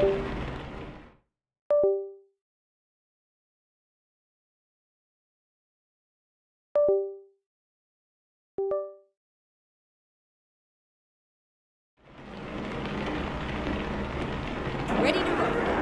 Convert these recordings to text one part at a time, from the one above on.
Ready to roll.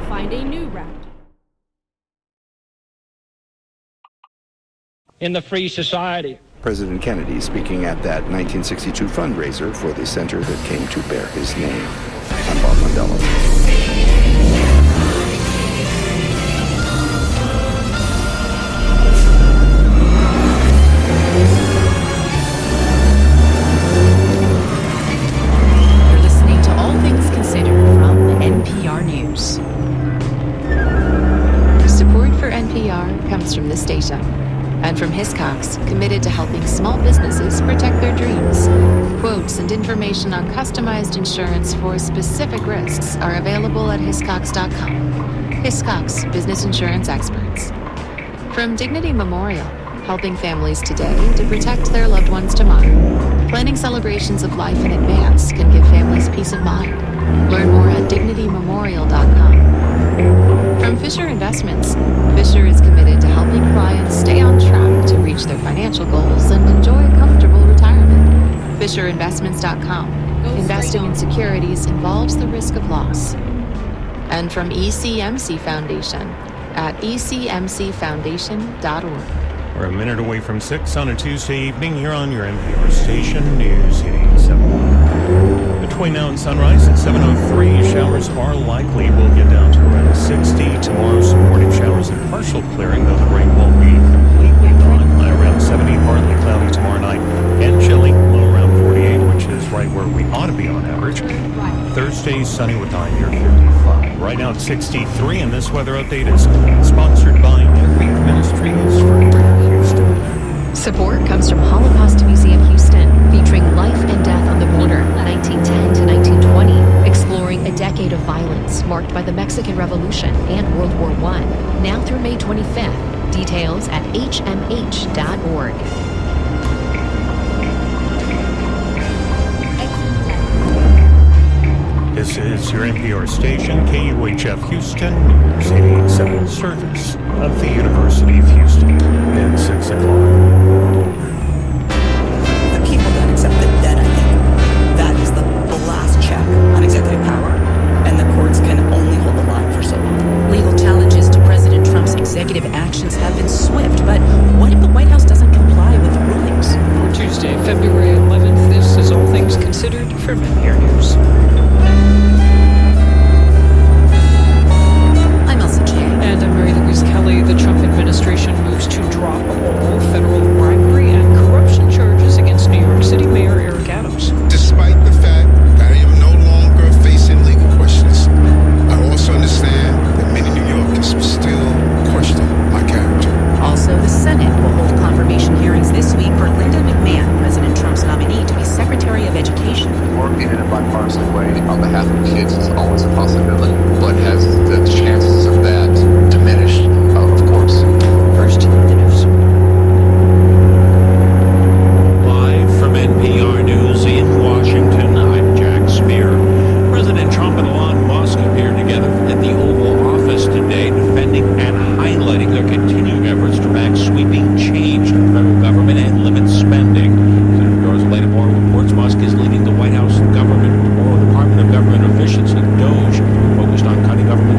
find a new route. In the free society. President Kennedy speaking at that 1962 fundraiser for the center that came to bear his name. I'm Bob Mondello. Comes from this station and from Hiscox, committed to helping small businesses protect their dreams. Quotes and information on customized insurance for specific risks are available at hiscox.com. Hiscox, business insurance experts. From Dignity Memorial, helping families today to protect their loved ones tomorrow. Planning celebrations of life in advance can give families peace of mind. Learn more at dignitymemorial.com. From Fisher Investments, Fisher is committed to helping clients stay on track to reach their financial goals and enjoy a comfortable retirement. FisherInvestments.com. Investing in securities involves the risk of loss. And from ECMC Foundation at ecmcfoundation.org. We're a minute away from 6 on a Tuesday evening here on your NPR station, News 87. Between now and sunrise at 7:03, showers are likely. We'll get down to around 60. Tomorrow, some morning showers and partial clearing, though the rain won't be completely gone. High around 70, partly cloudy tomorrow night, and chilly, low around 48, which is right where we ought to be on average. Thursday, sunny with high near 55. Right now at 63, and this weather update is sponsored by Faith Ministries for Greater Houston. Support comes from Holocaust Museum Houston, featuring life and death on the border, 1910 to 1920, exploring a decade of violence marked by the Mexican Revolution and World War I, now through May 25th. Details at hmh.org. This is your NPR station, KUHF Houston, News 87 service of the University of Houston at 6 o'clock. The people don't accept the debt, I think. That is the last check on executive power, and the courts can only hold the line for so long. Legal challenges to President Trump's executive actions have been swift, but what if the White House doesn't comply with rulings? For Tuesday, February 11th, this is All Things Considered from NPR News. And I'm Mary Louise Kelly. The Trump administration moves to drop all federal bribery and corruption charges against New York City Mayor Eric Adams. Despite the fact that I am no longer facing legal questions, I also understand that many New Yorkers still question my character. Also, the Senate will hold confirmation hearings this week for Linda McMahon, President Trump's nominee to be Secretary of Education. Working in a bipartisan way on behalf of kids is always a possibility, but has the chances of that diminished, of course. First, the news. Live from NPR News in Washington, I'm Jack Spear. President Trump and Elon Musk appeared together at the Oval Office today, defending and highlighting their continuing efforts to enact sweeping change to the federal government and limit spending. Senator Doris Latimore reports Musk is leading the White House government or Department of Government Efficiency, DOGE, focused on cutting government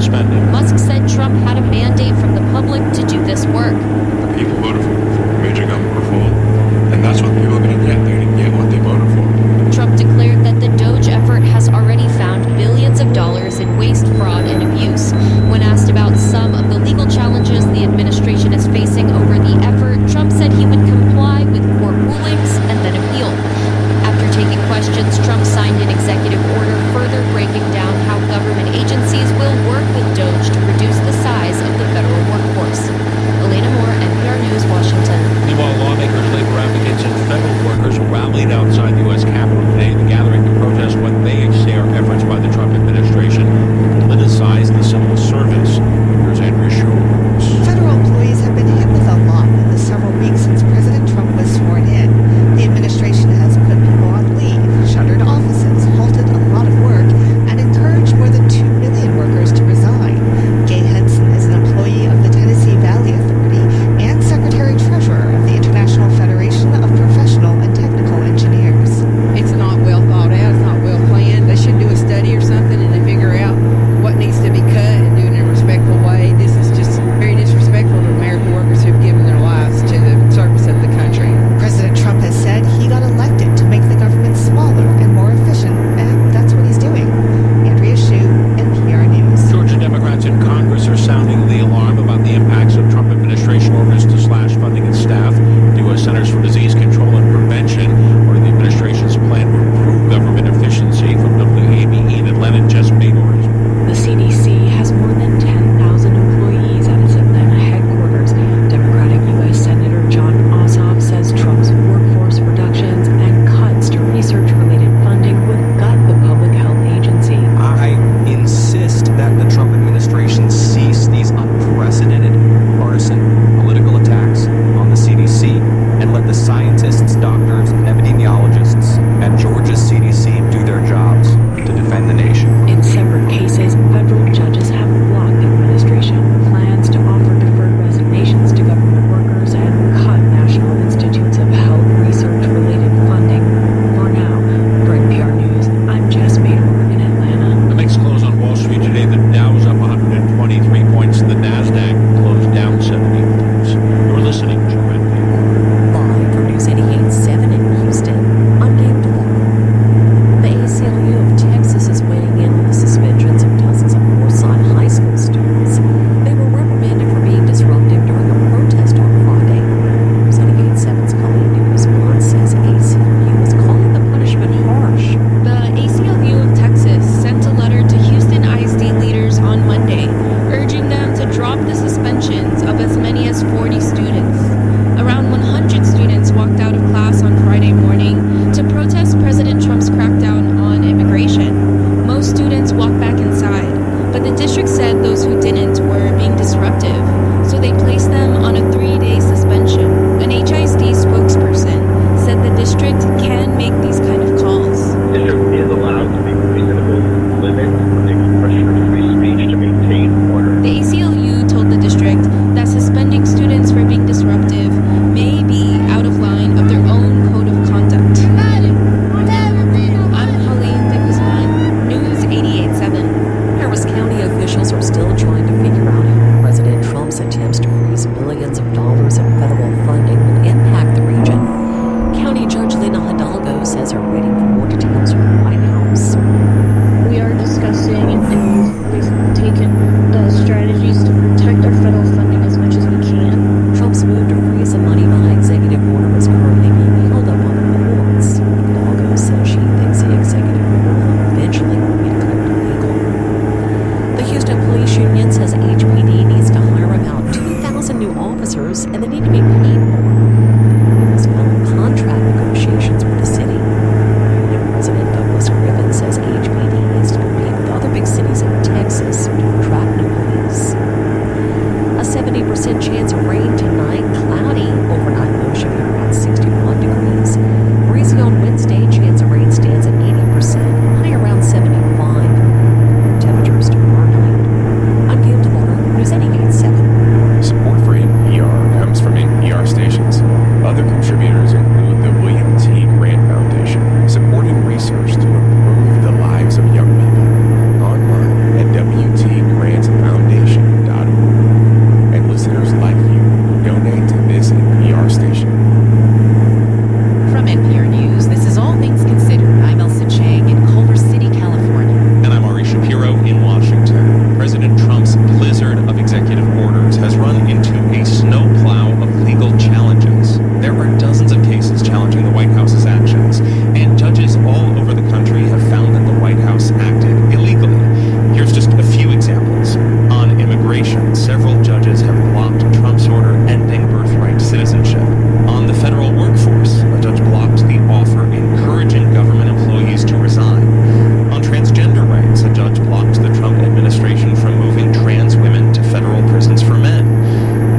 We're in Atlanta. The mix close on Wall Street today. The Dow's up 123 points. The Nasdaq closed down 70 points. You're listening to NPR. Live from News 88.7 in Houston, I'm Gabe DeLore. The ACLU of Texas is weighing in on the suspensions of dozens of Northside High School students. They were reprimanded for being disruptive during a protest on Friday. News 88.7's Colleen Newsman says ACLU is calling the punishment harsh. The ACLU of Texas sent a letter to Houston ISD leaders on Monday, urging them to drop the suspensions of as many as 40 students. Around 100 students walked out of class on Friday morning to protest President Trump's crackdown on immigration. Most students walked back inside, but the district said those who didn't were being disruptive, so they placed them on a 3-day suspension. An HISD spokesperson said the district can make these kind of calls. The district is allowed to make reasonable limits on the expression of free speech to maintain order. The ACLU told the district that suspending students for being disruptive may be out of line of their own code of conduct. I'm Colleen de Guzman, News 88.7. Harris County officials are still trying to figure out how President Trump's attempts to freeze billions of dollars in federal funding will impact the region. County Judge Lena Hidalgo says they're waiting for more details from the White House. We are discussing and we've taken the strategies to protect our federal funding as much as we can. Trump's move to freeze the money by executive order is currently being held up on the courts. Hidalgo says she thinks the executive order will eventually be declared illegal. The Houston Police Union says HPD needs to hire about 2,000 new officers and they need to be paid more. It was final contract negotiations with the city. Union President Douglas Griffin says HPD needs to compete with other big cities in Texas to attract new police. A 70% chance of rain tonight, cloudy. Overnight low should be around 61 degrees. Breezy on Wednesday, chance of rain stands at 80%, high around 75. Temperatures tomorrow night. I'm Gail DeLore, News 88.7. Support for NPR comes from NPR stations. Other contributors include the William T. Grant Foundation, supporting research to improve the lives of young people. Online at WTGrantFoundation.org. And listeners like you who donate to this NPR station. From NPR News, this is All Things Considered. I'm Elsa Chang in Culver City, California. And I'm Ari Shapiro in Washington. President Trump's blizzard of executive orders has run into a snowplow of legal challenges. There are dozens of cases challenging the White House's actions, and judges all over the country have found that the White House acted illegally. Here's just a few examples. On immigration, several judges have blocked Trump's order ending birthright citizenship. On the federal workforce, a judge blocked the offer encouraging government employees to resign. On transgender rights, a judge blocked the Trump administration from moving trans women to federal prisons for men.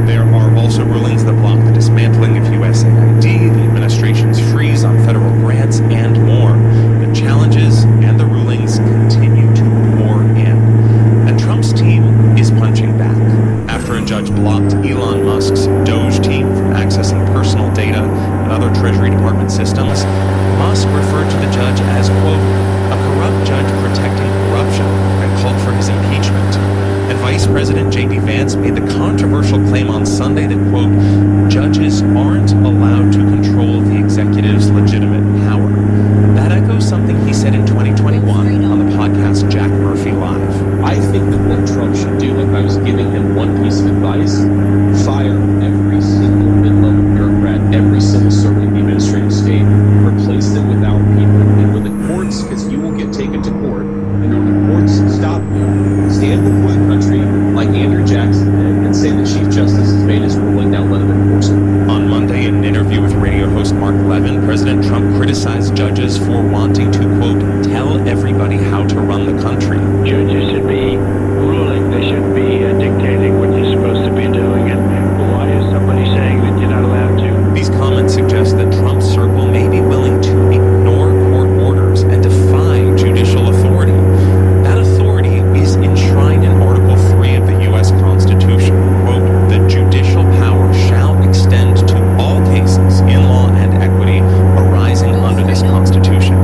There are also rulings that block the dismantling of USAID, the administration's freeze on federal grants, and more. The challenges and the rulings continue to pour in. And Trump's team is punching back. After a judge blocked Elon Musk's Doge team from accessing personal data and other Treasury Department systems, Musk referred to the judge as, quote, a corrupt judge protecting corruption, and called for his impeachment. And Vice President J.D. Vance made the controversial claim on Sunday that, quote, judges aren't allowed to control the executive's legitimate power. That echoes something he said in 2021 on the podcast Jack Murphy Live. I think that what Trump should do, if I was giving him one piece of advice, fire every single mid-level bureaucrat, every civil servant in the administrative state, replace them with our people. And when the courts, because you will get taken to court, and when the courts stop you, stand before the country like Andrew Jackson did and say the Chief Justice has made his ruling, now let him enforce it. On Monday, in an interview with radio host Mark Levin, President Trump criticized judges for wanting to, quote, tell everybody how to run the country. Judges should be ruling. They should be dictating what you're supposed to be doing. And why is somebody saying that you're not allowed to? These comments suggest that Trump's circle may be willing to ignore court orders and defy judicial authority. That authority is enshrined in Article 3 of the U.S. Constitution. Quote, the judicial power shall extend to all cases in law and equity arising under this Constitution.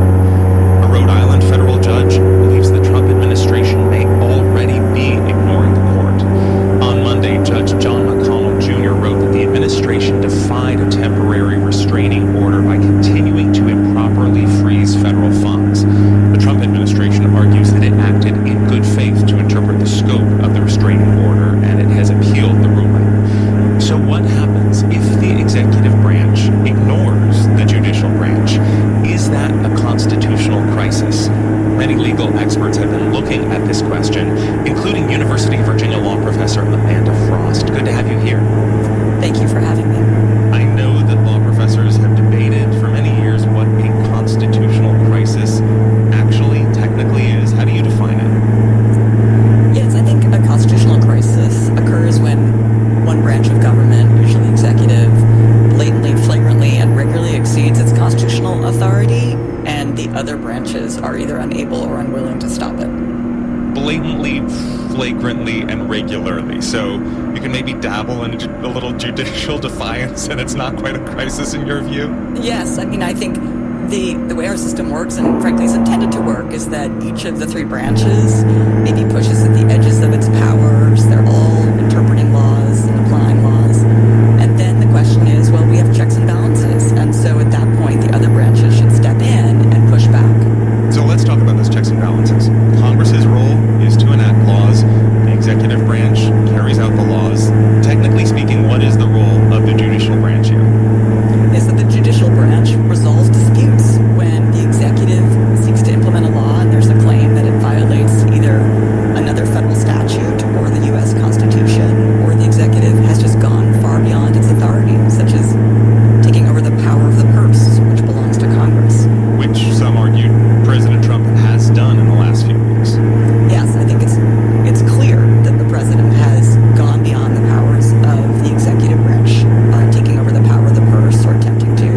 looking at this question, including University of Virginia law professor Amanda Frost. Good to have you here. Thank you for having me. I know that law professors have debated for many years what a constitutional crisis actually technically is. How do you define it? Yes, I think a constitutional crisis occurs when one branch of government, usually executive, blatantly, flagrantly, and regularly exceeds its constitutional authority, and the other branches are either unable or unwilling to stop it. Blatantly, flagrantly, and regularly. So you can maybe dabble in a little judicial defiance and it's not quite a crisis in your view? Yes, I mean, I think the way our system works, and frankly is intended to work, is that each of the three branches maybe pushes at the edges of its powers. They're all interpreting laws and applying laws. And then the question is, well, we have checks and balances. And so at that point, the other branches should step in and push back. So let's talk about those checks and balances. Congress's role is to enact laws. The executive branch carries out the laws. Technically speaking, what is the role of the judicial branch here? Is that the judicial branch resolves disputes when the executive seeks to implement a law and there's a claim that it violates either another federal statute or the U.S. Constitution, or the executive has just gone far beyond its authority, such as taking over the power of the purse, which belongs to Congress. Which some argue President Trump has done in the last few weeks. Yes, I think it's clear that the president has gone beyond the powers of the executive branch by taking over the power of the purse, or attempting to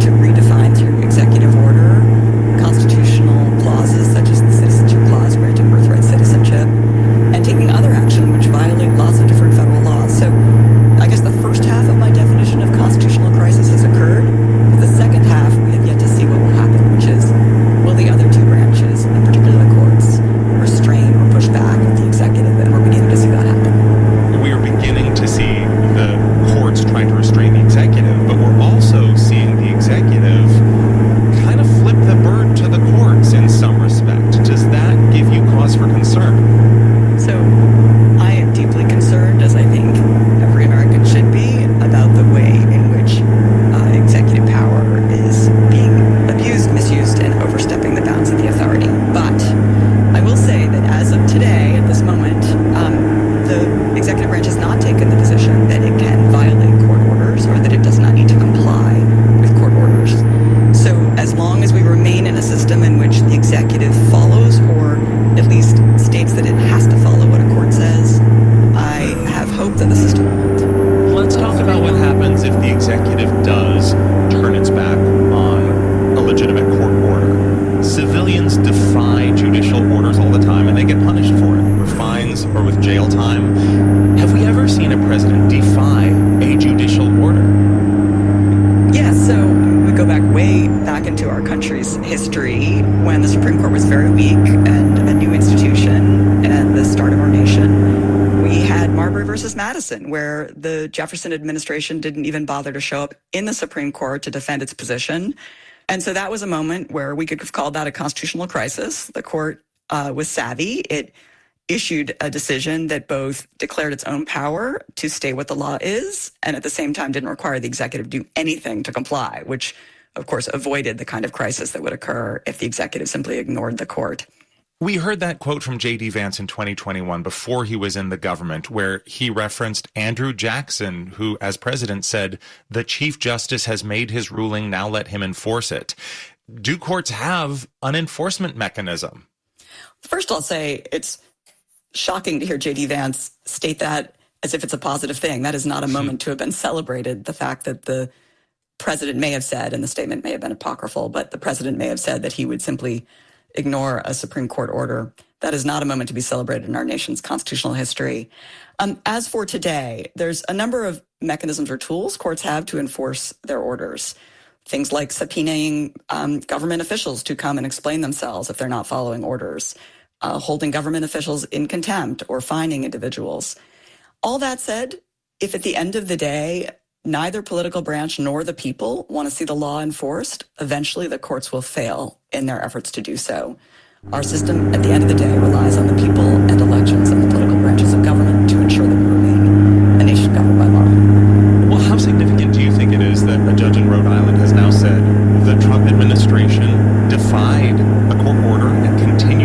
redefine through executive order constitutional clauses such as the citizenship clause granting birthright citizenship, and taking other action which violate lots of different federal laws. So I guess the first half of my definition of constitutional crisis has occurred. The second half, we have yet to see what will happen, which is, will the other two branches, in particular the courts, restrain or push back the executive? And we're beginning to see that happen. We are beginning to see the courts trying to restrain the executive, but we're also seeing the executive kind of flip the bird to the courts in some respect. Does that give you cause for concern? So I am deeply concerned, as I think every American should be, about the way in which executive power is being abused, misused, and overstepping the bounds of the authority. But I will say that as of today, at this moment, the executive branch has not taken the position that it can violate court orders or that it does not need to comply with court orders. So as long as we remain in a system in which the executive follows, or at least states that it has to follow what a court says, I have hope that the system will. Let's talk about what happens if the executive does turn its back on a legitimate court order. Civilians defy judicial orders all the time, and they get punished for it, with fines or with jail time. Have we ever seen a president defy a judicial order? Yes, so we go way back into our country's history when the Supreme Court was very weak and a new institution at the start of our nation. We had Marbury versus Madison, where the Jefferson administration didn't even bother to show up in the Supreme Court to defend its position. And so that was a moment where we could have called that a constitutional crisis. The court was savvy. It issued a decision that both declared its own power to state what the law is, and at the same time didn't require the executive to do anything to comply, which, of course, avoided the kind of crisis that would occur if the executive simply ignored the court. We heard that quote from J.D. Vance in 2021 before he was in the government, where he referenced Andrew Jackson, who, as president, said, "The Chief Justice has made his ruling, now let him enforce it." Do courts have an enforcement mechanism? First, I'll say it's shocking to hear J.D. Vance state that as if it's a positive thing. That is not a moment to have been celebrated. The fact that the president may have said, and the statement may have been apocryphal, but the president may have said that he would simply ignore a Supreme Court order. That is not a moment to be celebrated in our nation's constitutional history. As for today, there's a number of mechanisms or tools courts have to enforce their orders. Things like subpoenaing government officials to come and explain themselves if they're not following orders, holding government officials in contempt, or fining individuals. All that said, if at the end of the day, neither political branch nor the people want to see the law enforced, eventually the courts will fail in their efforts to do so. Our system, at the end of the day, relies on the people and elections and the political branches of government to ensure that we remain a nation governed by law. Well, how significant do you think it is that a judge in Rhode Island has now said the Trump administration defied a court order and continued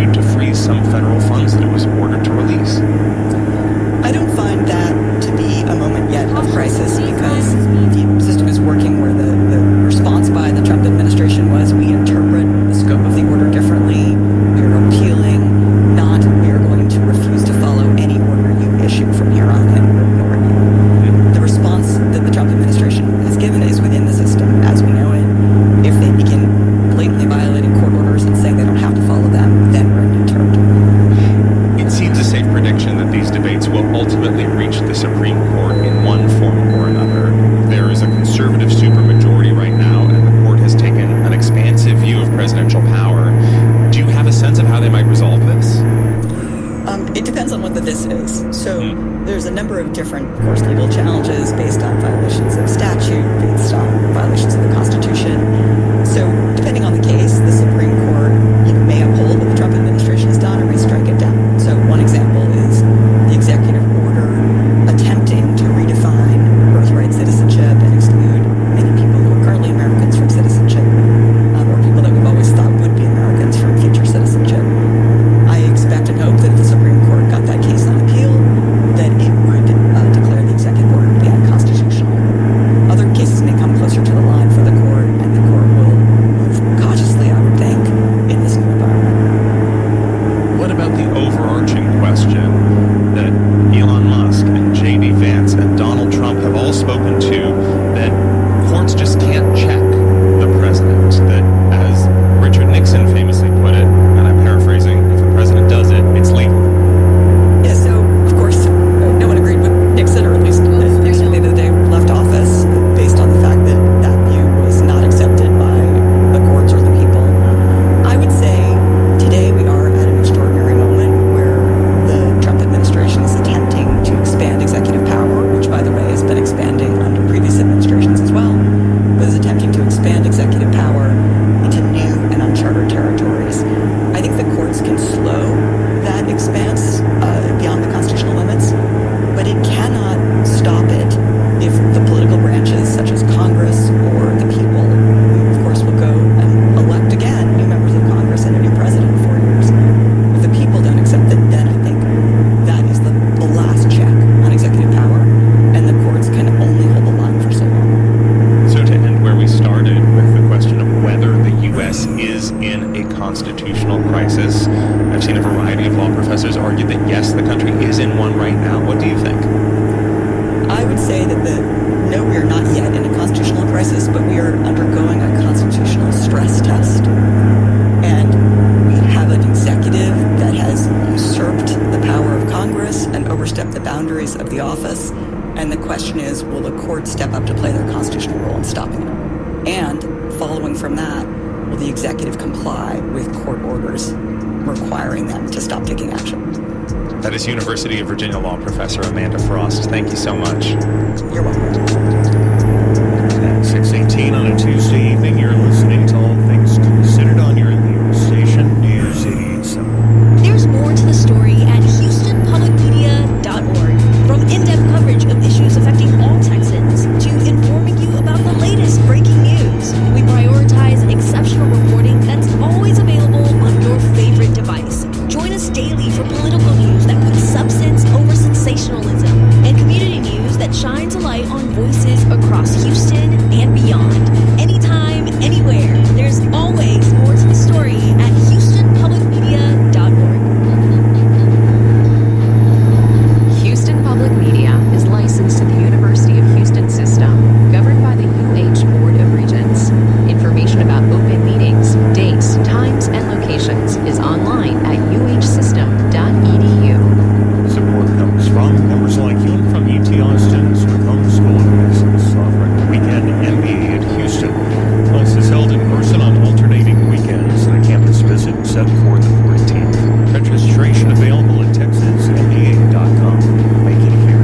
what this is. So there's a number of different, of course, legal challenges based on violations of statute, based on violations of the Constitution. So depending on the case, the Supreme Court may uphold what the Trump administration has done or may strike it down. So one example is the executive order attempting to redefine birthright citizenship and exclude many people who are currently Americans from citizenship, or people that we've always thought would be Americans from future citizenship. I expect and hope that if the Supreme Court got that case on appeal, that it would declare the executive order to be unconstitutional. Other cases may come closer to the line for the court, and the court will move cautiously, I would think, in this new environment. What about the overarching question that Elon Musk and J.D. Vance and Donald Trump have all spoken to, that courts just can't check the president, that as Richard Nixon famously put it, and I'm paraphrasing, if the president does it, it's legal. Yeah, so, of course, no one agreed with Nixon, or at least Nixon at the end of the day left office based on the fact that that view was not accepted by the courts or the people. I would say today we are at an extraordinary moment where the Trump administration is attempting to expand executive power, which, by the way, has been expanding under previous administrations as well, but is attempting to expand executive power into new and uncharted territories. I think the courts can slow that expanse beyond the constitutional limits, but it cannot stop it if the political branches, such as Congress or the people, who of course will go and elect again new members of Congress and a new president in 4 years. If the people don't accept it, then I think that is the last check on executive power, and the courts can only hold the line for so long. So to end where we started with the question of whether the U.S. is in a constitutional crisis, I've seen a variety of law professors argue that yes, the country is in one right now. What do you think? I would say that no, we are not yet in a constitutional crisis, but we are undergoing a constitutional stress test. And we have an executive that has usurped the power of Congress and overstepped the boundaries of the office. And the question is, will the court step up to play their constitutional role in stopping it? And following from that, will the executive comply with court orders requiring them to stop taking action? That is University of Virginia law professor Amanda Frost. Thank you so much. You're welcome. At 6:18 on a Tuesday evening, you're listening to All Things Considered on your NPR station, News 88.7. There's more to the story at HoustonPublicMedia.org. From in-depth coverage of issues affecting all Texans to informing you about the latest breaking news, we prioritize exceptional reporting that's always available on your favorite device. Join us daily for political news that puts substance over sensationalism and community news that shines a light on voices across Houston and beyond. Anytime, anywhere, there's always more to the story at HoustonPublicMedia.org. Houston Public Media is licensed to the University of Houston system, governed by the UH Board of Regents. Information about open meetings, dates, times, and locations is online at uhsystem.edu. Support comes from members like you and from UT Austin's Macomb School of Business, offering the weekend MBA at Houston. Class is held in person on alternating weekends, and a campus visit set for the 14th. Registration available at texasmba.com. Make it here.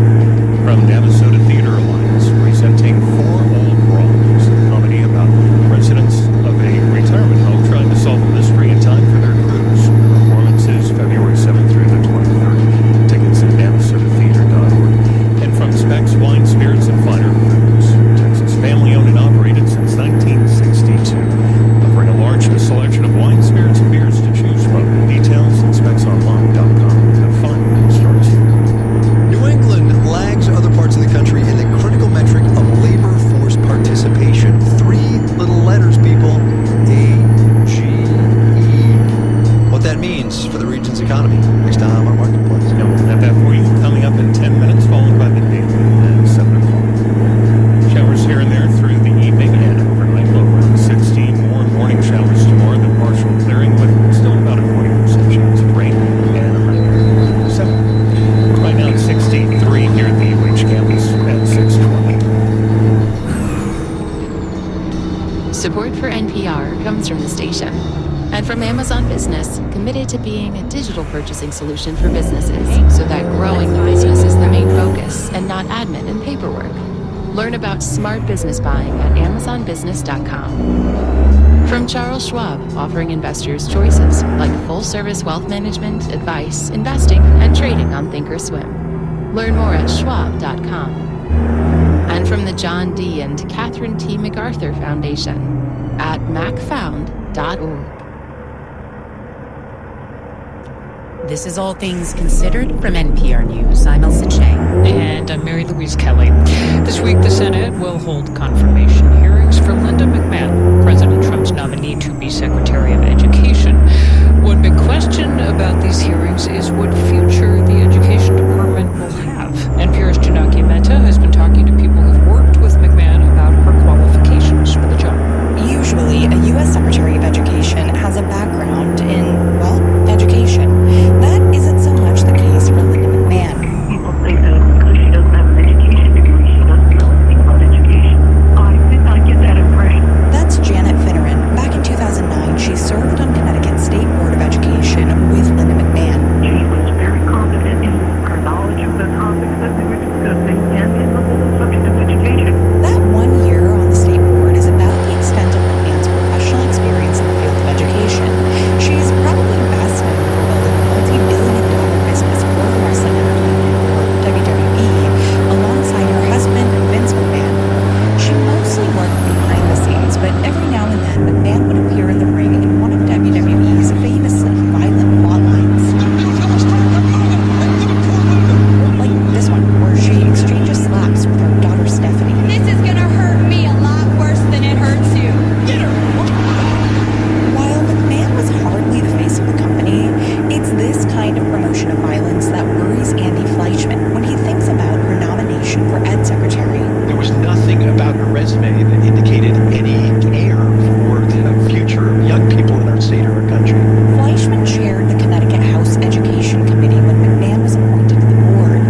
From Navasota Theater Alliance, presenting Four Old Wrongs, a comedy about residents of a retirement home trying to solve a mystery in time for their cruise. Performances February 7th through the 23rd. Tickets at navasotatheater.org. And from Specs Wine, Spirits, and Finer Foods, Texas family-owned and operated since 1962. Offering a large selection of wine, spirits, and beers to choose from. Details at specsonline.com. Have fun. Starts here. New England lags other parts of the country in the critical metric of labor force participation. 3 little letters, people. A-G-E. What that means for the region's economy. Next time on Marketplace. Yeah, we'll have that for you coming up in 10 minutes, followed by the daily at 7 o'clock. Showers here and there through the evening and overnight, low around 16. More morning showers tomorrow, then partial clearing with still about a 40% chance of rain and a high of 7. Right now it's 63 here at the UH campus at 6:20. Support for NPR comes from the station And from Amazon Business, committed to being a digital purchasing solution for businesses so that growing the business is the main focus and not admin and paperwork. Learn about smart business buying at amazonbusiness.com. From Charles Schwab, offering investors choices like full-service wealth management, advice, investing, and trading on Thinkorswim. Learn more at schwab.com. And from the John D. and Catherine T. MacArthur Foundation at macfound.org. This is All Things Considered from NPR News. I'm Elsa Chang. And I'm Mary Louise Kelly. This week, the Senate will hold confirmation hearings for Linda McMahon, President Trump's nominee to be Secretary of Education. One big question about these hearings is what future the Education Department will have. NPR's Janaki Mehta has been talking to people who've worked with McMahon about her qualifications for the job. Usually, a U.S. Secretary of Education has a background in, well, education. That isn't so much the case for Linda McMahon. People think that because she doesn't have an education degree, she doesn't know anything about education. I did not get that impression. That's Janet Finneran. Back in 2009, she served on Connecticut's State Board of Education with Linda McMahon. She was very competent in her knowledge of the topics that we were discussing and in the whole subject of education. That 1 year on the State Board is about the extent of McMahon's professional experience in the field of education. She's probably best known for building a multi-billion-dollar business for the wrestling entertainment board, WWE, alongside her husband, Vince McMahon. She mostly worked behind the scenes, but every now and then, McMahon would appear in the ring in one of WWE's famously violent plot lines. Like this one, where she exchanges slaps with her daughter Stephanie. This is gonna hurt me a lot worse than it hurts you. Get her! While McMahon was hardly the face of the company, it's this kind of promotion of violence that worries Andy Fleischman when he thinks about her nomination for Ed Secretary. There was nothing about her resume that indicated any care for the future of young people in our state or our country. Fleischman chaired the Connecticut House Education Committee when McMahon was appointed to the board.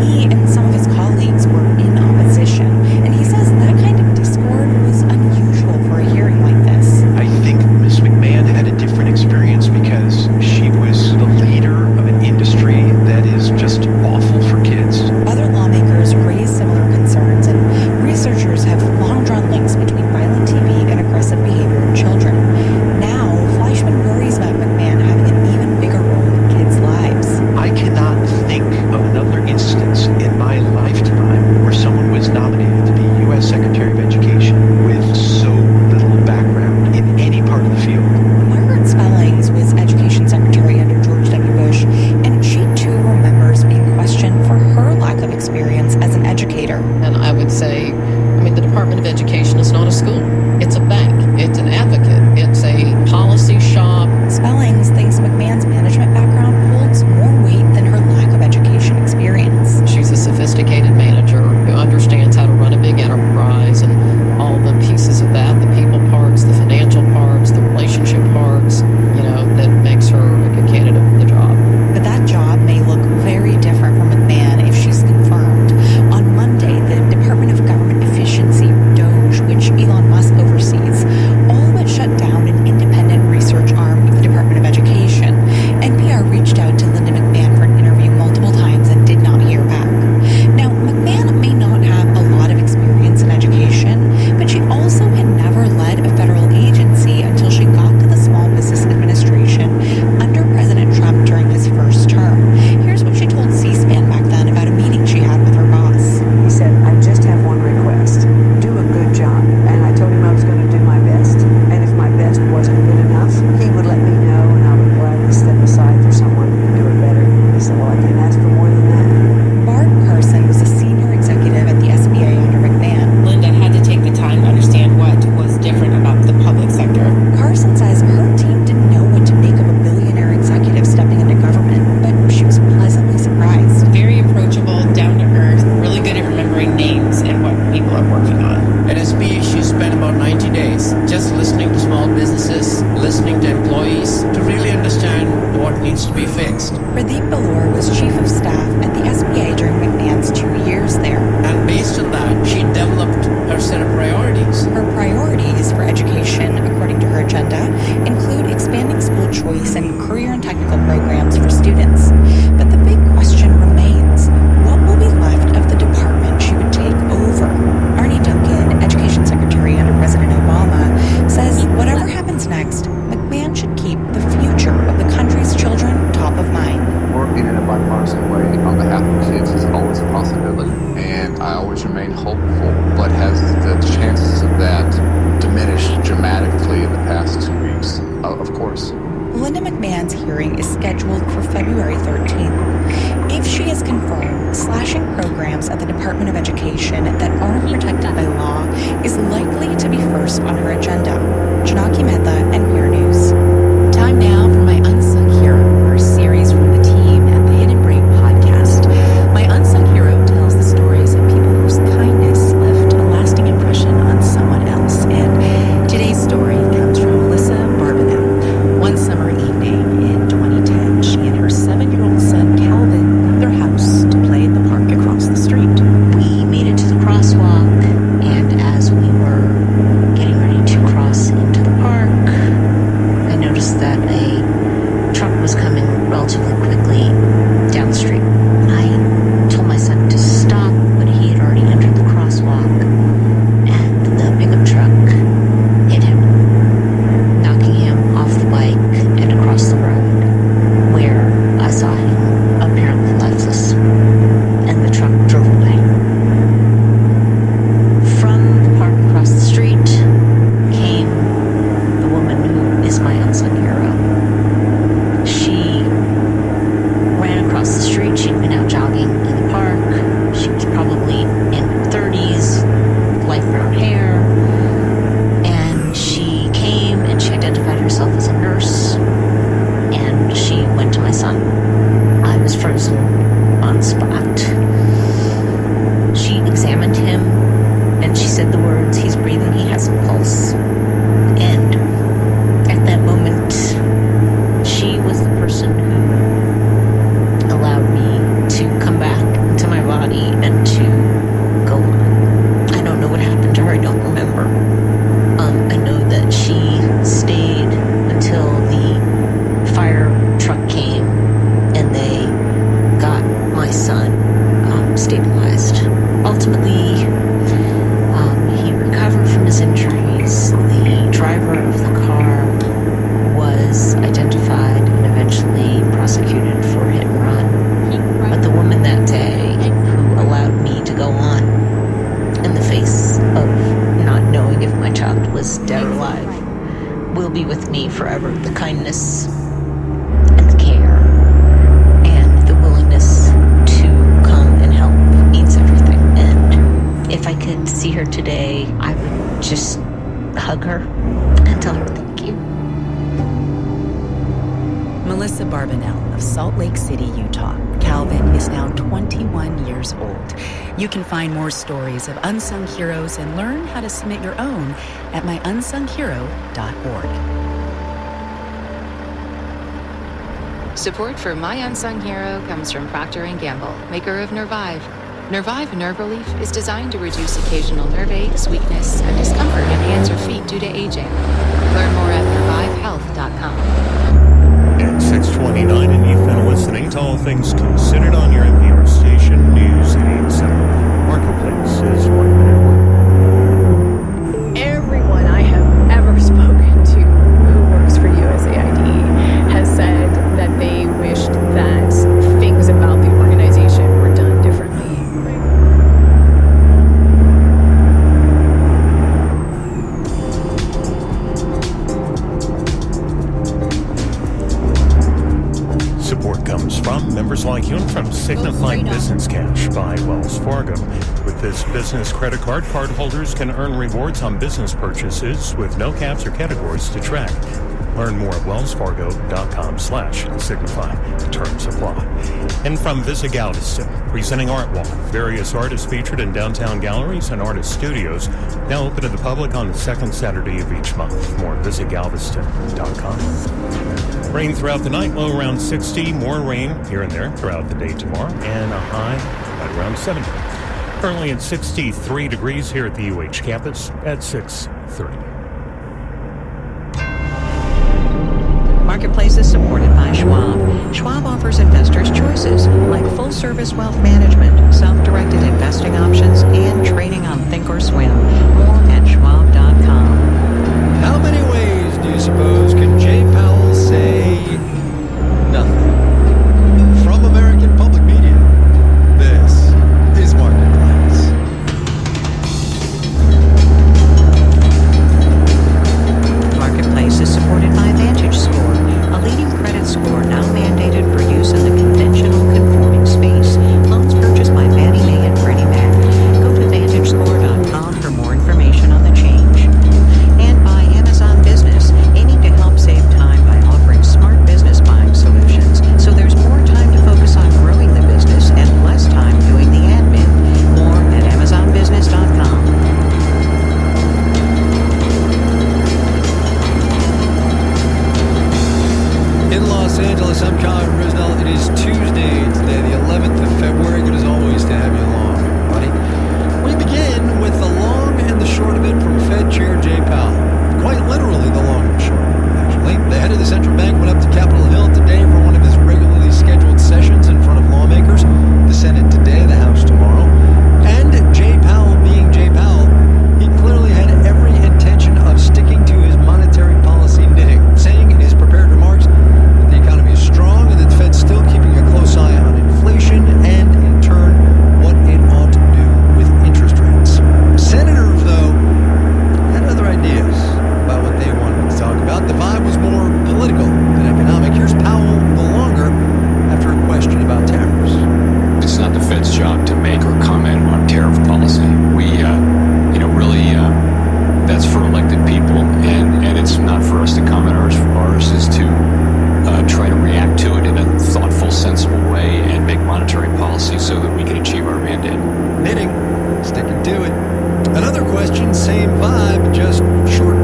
He and some of his colleagues were in opposition, and he says that kind of discord was unusual for a hearing like this. I think Ms. McMahon had a different experience because she was the leader of an industry that is just awful for kids. Other lawmakers raised similar concerns, and researchers have long drawn links between violent TV and aggressive behavior in children. Now, Fleischman worries about McMahon having an even bigger role in kids' lives. I cannot think of another instance in my lifetime where someone was nominated to be U.S. Secretary of Education with so little background in any part of the field. Margaret Spellings was Education Secretary under George W. Bush, and she too remembers being questioned for her lack of experience as an educator. And I would say, the Department of Education is not a school. It's a bank. It's an advocate. It's a policy shop. Spellings thinks McMahon's management background holds more weight than her lack of education experience. She's a sophisticated manager who understands how to run a big enterprise and all the pieces of that, the people parts, the financial parts, the relationship parts, that makes her a good candidate for the job. But that job may look very different from McMahon if she's confirmed. On Monday, the Department of Government Efficiency, DOGE, which Elon Musk oversees, all but shut down an independent research arm of the Department of Education. NPR reached out to Linda McMahon for an interview multiple times and did not hear back. Now, McMahon may not have a lot of experience in education, but she also had never led a federal agency until she got to the Small Business Administration under President Trump during his first term. Here's what she told C-SPAN back then about a meeting she had with her boss. He said, I just have one request. Do a good job. And I told him I was going to do my best. And if my best wasn't good enough, he would let me know, and I would gladly step aside for someone who could do it better. He said, well, I can't ask for more than that. Barb Carson was a senior executive at the SBA under McMahon. Linda had to take the time to understand what was different about the public sector. Carson says her team didn't know what to make of a billionaire executive stepping into government, but she was pleasantly surprised. Very approachable, down to earth, really good at remembering names and what people are working on. At SBA, she spent about 90 days just listening to small businesses, listening to employees to really understand what needs to be fixed. Pradeep Bellore was chief of staff at the SBA during McMahon's 2 years there. And based on that, she developed her set of priorities. Her priorities for education, according to her agenda, include expanding students. But the big question remains, what will be left of the department she would take over? Arnie Duncan, Education Secretary under President Obama, says whatever happens next, McMahon should keep the future of the country's children top of mind. Working in a bipartisan way on behalf of kids is always a possibility, and I always remain hopeful, but has the chances of that diminished dramatically in the past 2 weeks? Of course. Linda McMahon's hearing is scheduled for February 13th. If she is confirmed, slashing programs at the Department of Education that aren't protected by law is likely to be first on her agenda. Janaki Mehta, NPR News. Time now for My Unsung Hero, our series from the team at the Hidden Brain podcast. My Unsung Hero tells the stories of people whose kindness left a lasting impression on someone else. And today's story comes from Melissa Barbanel. One summer evening in 2010, she and her 7-year-old son Calvin left their house to play at the park across the street. We made it to the crosswalk, and as we were getting ready to cross into the park, I noticed that a truck was coming relatively quickly down the street. I told my son to stop, but he had already entered the crosswalk, and the pickup truck hit him, knocking him off the bike and across the road, where I saw him apparently lifeless, and the truck drove away. From the park across the street came the woman who is my unsung hero. She ran across the street. She'd been out jogging in the park. She was probably in her 30s, light brown hair, and she came and she identified herself as a nurse, and she went to my son. I was frozen on the spot. She examined him, and she said the words, "He's breathing, he has a pulse." And at that moment, she was the person who allowed me to come back into my body and to go on. I don't know what happened to her. I don't remember. I know that she stayed until the fire truck came and they got my son stabilized. Ultimately, he recovered from his injuries. The driver of the car was identified and eventually prosecuted for hit and run. But the woman that day who allowed me to go on in the face of not knowing if my child was dead or alive will be with me forever. The kindness and the care and the willingness to come and help means everything. And if I could see her today, I would just hug her and tell her thank you. Melissa Barbanel of Salt Lake City, Utah. Calvin is now 21 years old. You can find more stories of unsung heroes and learn how to submit your own at myunsunghero.org. Support for My Unsung Hero comes from Procter & Gamble, maker of Nervive. Nervive Nerve Relief is designed to reduce occasional nerve aches, weakness, and discomfort in hands or feet due to aging. Learn more at nervivehealth.com. At 6:29, and you've been listening to All Things Considered on your NPR station, News 87. Marketplace is 1 minute away. Everyone I have ever spoken to who works for USAID has said that they wished that things about the organization were done differently. Support comes from members like you and from Signify Business Cash by Wells Fargo. With this business credit card, cardholders can earn rewards on business purchases with no caps or categories to track. Learn more at wellsfargo.com/Signify. Terms apply. And from Visit Galveston, presenting Art Walk. Various artists featured in downtown galleries and artist studios. Now open to the public on the second Saturday of each month. More at visitgalveston.com. Rain throughout the night, low around 60. More rain here and there throughout the day tomorrow, and a high right around 70. Currently at 63 degrees here at the UH campus at 6:30. Marketplace is supported by Schwab. Schwab offers services like full-service wealth management, self-directed investing options, and training on Thinkorswim. More at Schwab.com. How many ways do you suppose can Jay Powell say nothing? From American Public Media, this is Marketplace. Marketplace is supported by VantageScore, a leading credit score now mandated for use in the conventional conforming space. Loans purchased by Fannie Mae and Freddie Mac. Go to VantageScore.com for more information on the change. And by Amazon Business, aiming to help save time by offering smart business buying solutions, so there's more time to focus on growing the business and less time doing the admin. More at AmazonBusiness.com. In Los Angeles, I'm Kyle Brisnell. It is Tuesday today, the 11th of February. Good as always to have you along, everybody. We begin with the long and the short of it from Fed Chair Jay Powell. Quite literally the long and the short, actually. The head of the central bank went up to Capitol Hill today for one of his regularly scheduled sessions in front of lawmakers. The Senate today, the House tomorrow. And Jay Powell being Jay Powell, he clearly had every intention of sticking to his monetary policy knitting, saying in his prepared remarks that the economy is strong and that the Fed's still keeping a close eye on inflation and, in turn, what it ought to do with interest rates. Senators, though, had other ideas about what they wanted to talk about. The vibe was more political than economic. Here's Powell the longer after a question about tariffs. It's not the Fed's job to make or comment on tariff policy. Really, that's for elected people, and it's not for us to comment. Ours is to try to react to it in a thoughtful, sensible way and make monetary policy so that we can achieve our mandate. Knitting, sticking to it. Another question, same vibe, just shorter.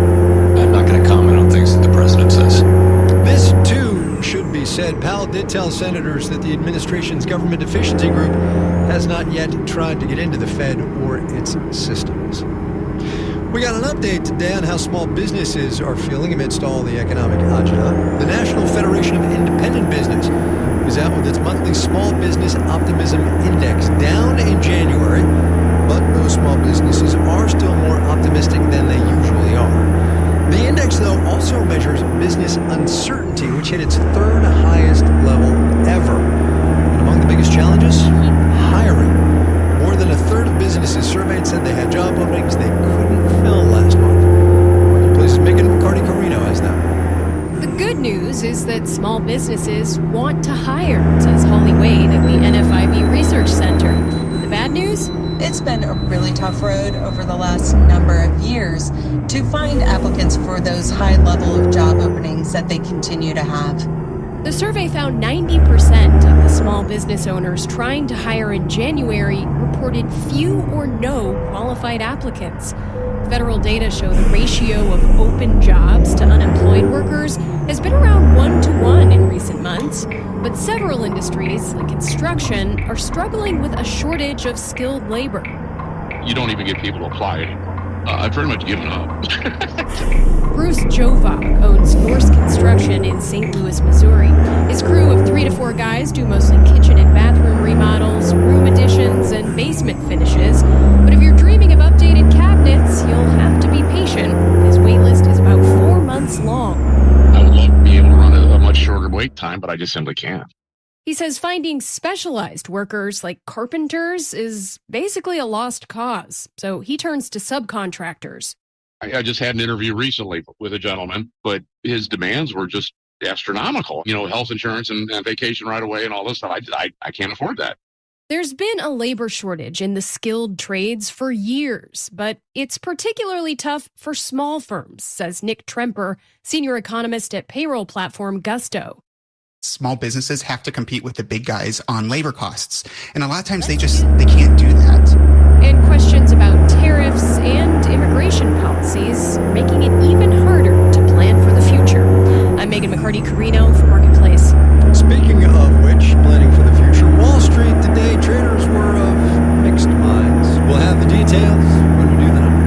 I'm not going to comment on things that the president says. This, too, should be said. Powell did tell senators that the administration's government efficiency group has not yet tried to get into the Fed or its systems. We got an update today on how small businesses are feeling amidst all the economic agita. The National Federation of Independent Business is out with its monthly Small Business Optimism Index, down in January, but those small businesses are still more optimistic than they usually are. The index, though, also measures business uncertainty, which hit its third highest level ever. And among the biggest challenges, hiring. More than a third of businesses surveyed said they had job openings they couldn't fill last month. Marketplace's Megan McCarty-Carino has them. The good news is that small businesses want to hire, says Holly Wade of the NFIB Research Center. The bad news? It's been a really tough road over the last number of years to find applicants for those high level of job openings that they continue to have. The survey found 90% of the small business owners trying to hire in January reported few or no qualified applicants. Federal data show the ratio of open jobs to unemployed workers has been around 1-to-1 in recent months, but several industries, like construction, are struggling with a shortage of skilled labor. You don't even get people to apply. I've pretty much given up. Bruce Jovok owns Norse Construction in St. Louis, Missouri. His crew of 3 to 4 guys do mostly kitchen and bathroom remodels, room additions, and basement finishes. But if you're dreaming of updated cabinets, you'll have to be patient. His wait list is about 4 months long. I would love to be able to run a much shorter wait time, but I just simply can't. He says finding specialized workers like carpenters is basically a lost cause, so he turns to subcontractors. I just had an interview recently with a gentleman, but his demands were just astronomical. Health insurance and vacation right away and all this stuff. I can't afford that. There's been a labor shortage in the skilled trades for years, but it's particularly tough for small firms, says Nick Tremper, senior economist at payroll platform Gusto. Small businesses have to compete with the big guys on labor costs. And a lot of times they can't do that. And questions about tariffs and immigration policies are making it even harder to plan for the future. I'm Megan McCarty-Carino for Marketplace. Speaking of which, planning for the future, Wall Street today, traders were of mixed minds. We'll have the details when we do the numbers.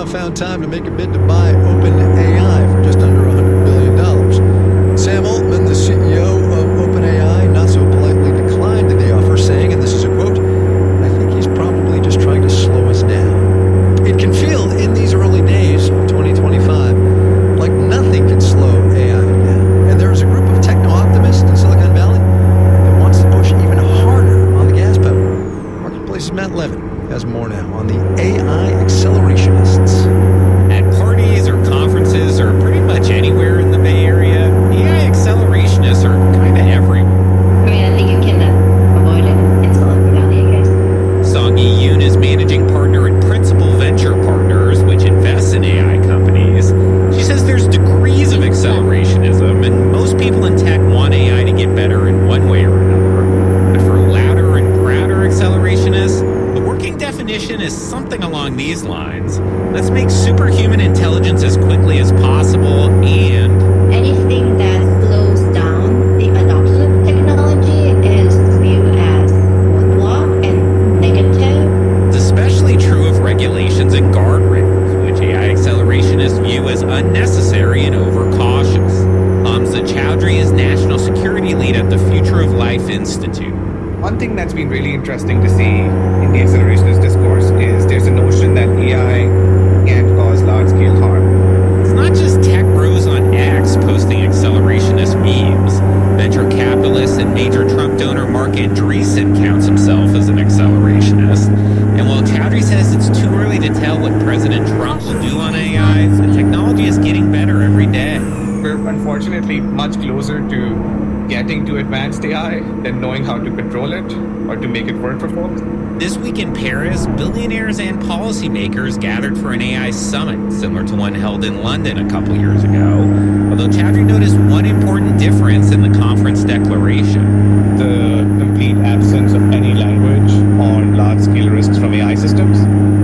found time to make a bid to buy OpenAI for just under $100 billion. Sam Altman, the CEO of OpenAI, not so politely declined the offer, saying, and this is a quote, "I think he's probably just trying to slow us down." It can feel in these early days of 2025 like nothing can slow AI down. And there is a group of techno-optimists in Silicon Valley that wants to push even harder on the gas pedal. Marketplace's Matt Levin has more now on the AI accelerationists. At parties or conferences or pretty much anywhere in the Bay Area, AI accelerationists are kind of everywhere. I mean, I think you can avoid it in Silicon Valley, I guess. Song Yi-Yoon is managing partner at Principal Venture Partners, which invests in AI companies. She says there's degrees of accelerationism, and most people in tech want AI to get better in one way or another. But for louder and prouder accelerationists, the working definition is something along these lines. Let's make superhuman intelligence as quickly as possible, and Anything that slows down the adoption of technology is viewed as woodblock and negative. it's especially true of regulations and guardrails, which AI accelerationists view as unnecessary and overcautious. Hamza Chowdhury is National Security Lead at the Future of Life Institute. One thing that's been really interesting to see in the accelerationist discourse is there's a notion that AI can't cause large-scale harm. It's not just tech bros on X posting accelerationist memes. Venture capitalist and major Trump donor Mark Andreessen counts himself as an accelerationist. And while Chowdhury says it's too early to tell what President Trump will do on AI, the technology is getting better every day. We're unfortunately much closer to getting to advanced AI than knowing how to control it or to make it work for folks. This week in Paris, billionaires and policymakers gathered for an AI summit, similar to one held in London a couple years ago. Although Chowdhury noticed one important difference in the conference declaration. The complete absence of any language on large-scale risks from AI systems.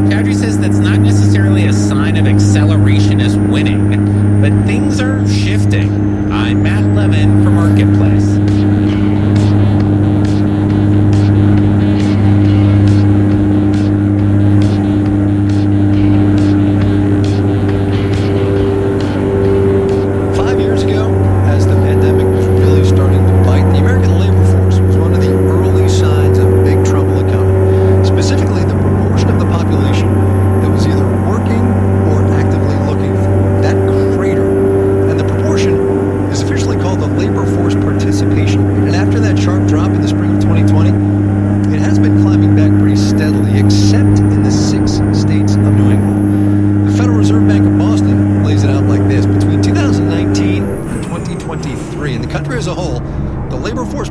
Chowdhury says that's not necessarily a sign of accelerationist winning, but things are shifting. I'm Matt Levin for Marketplace.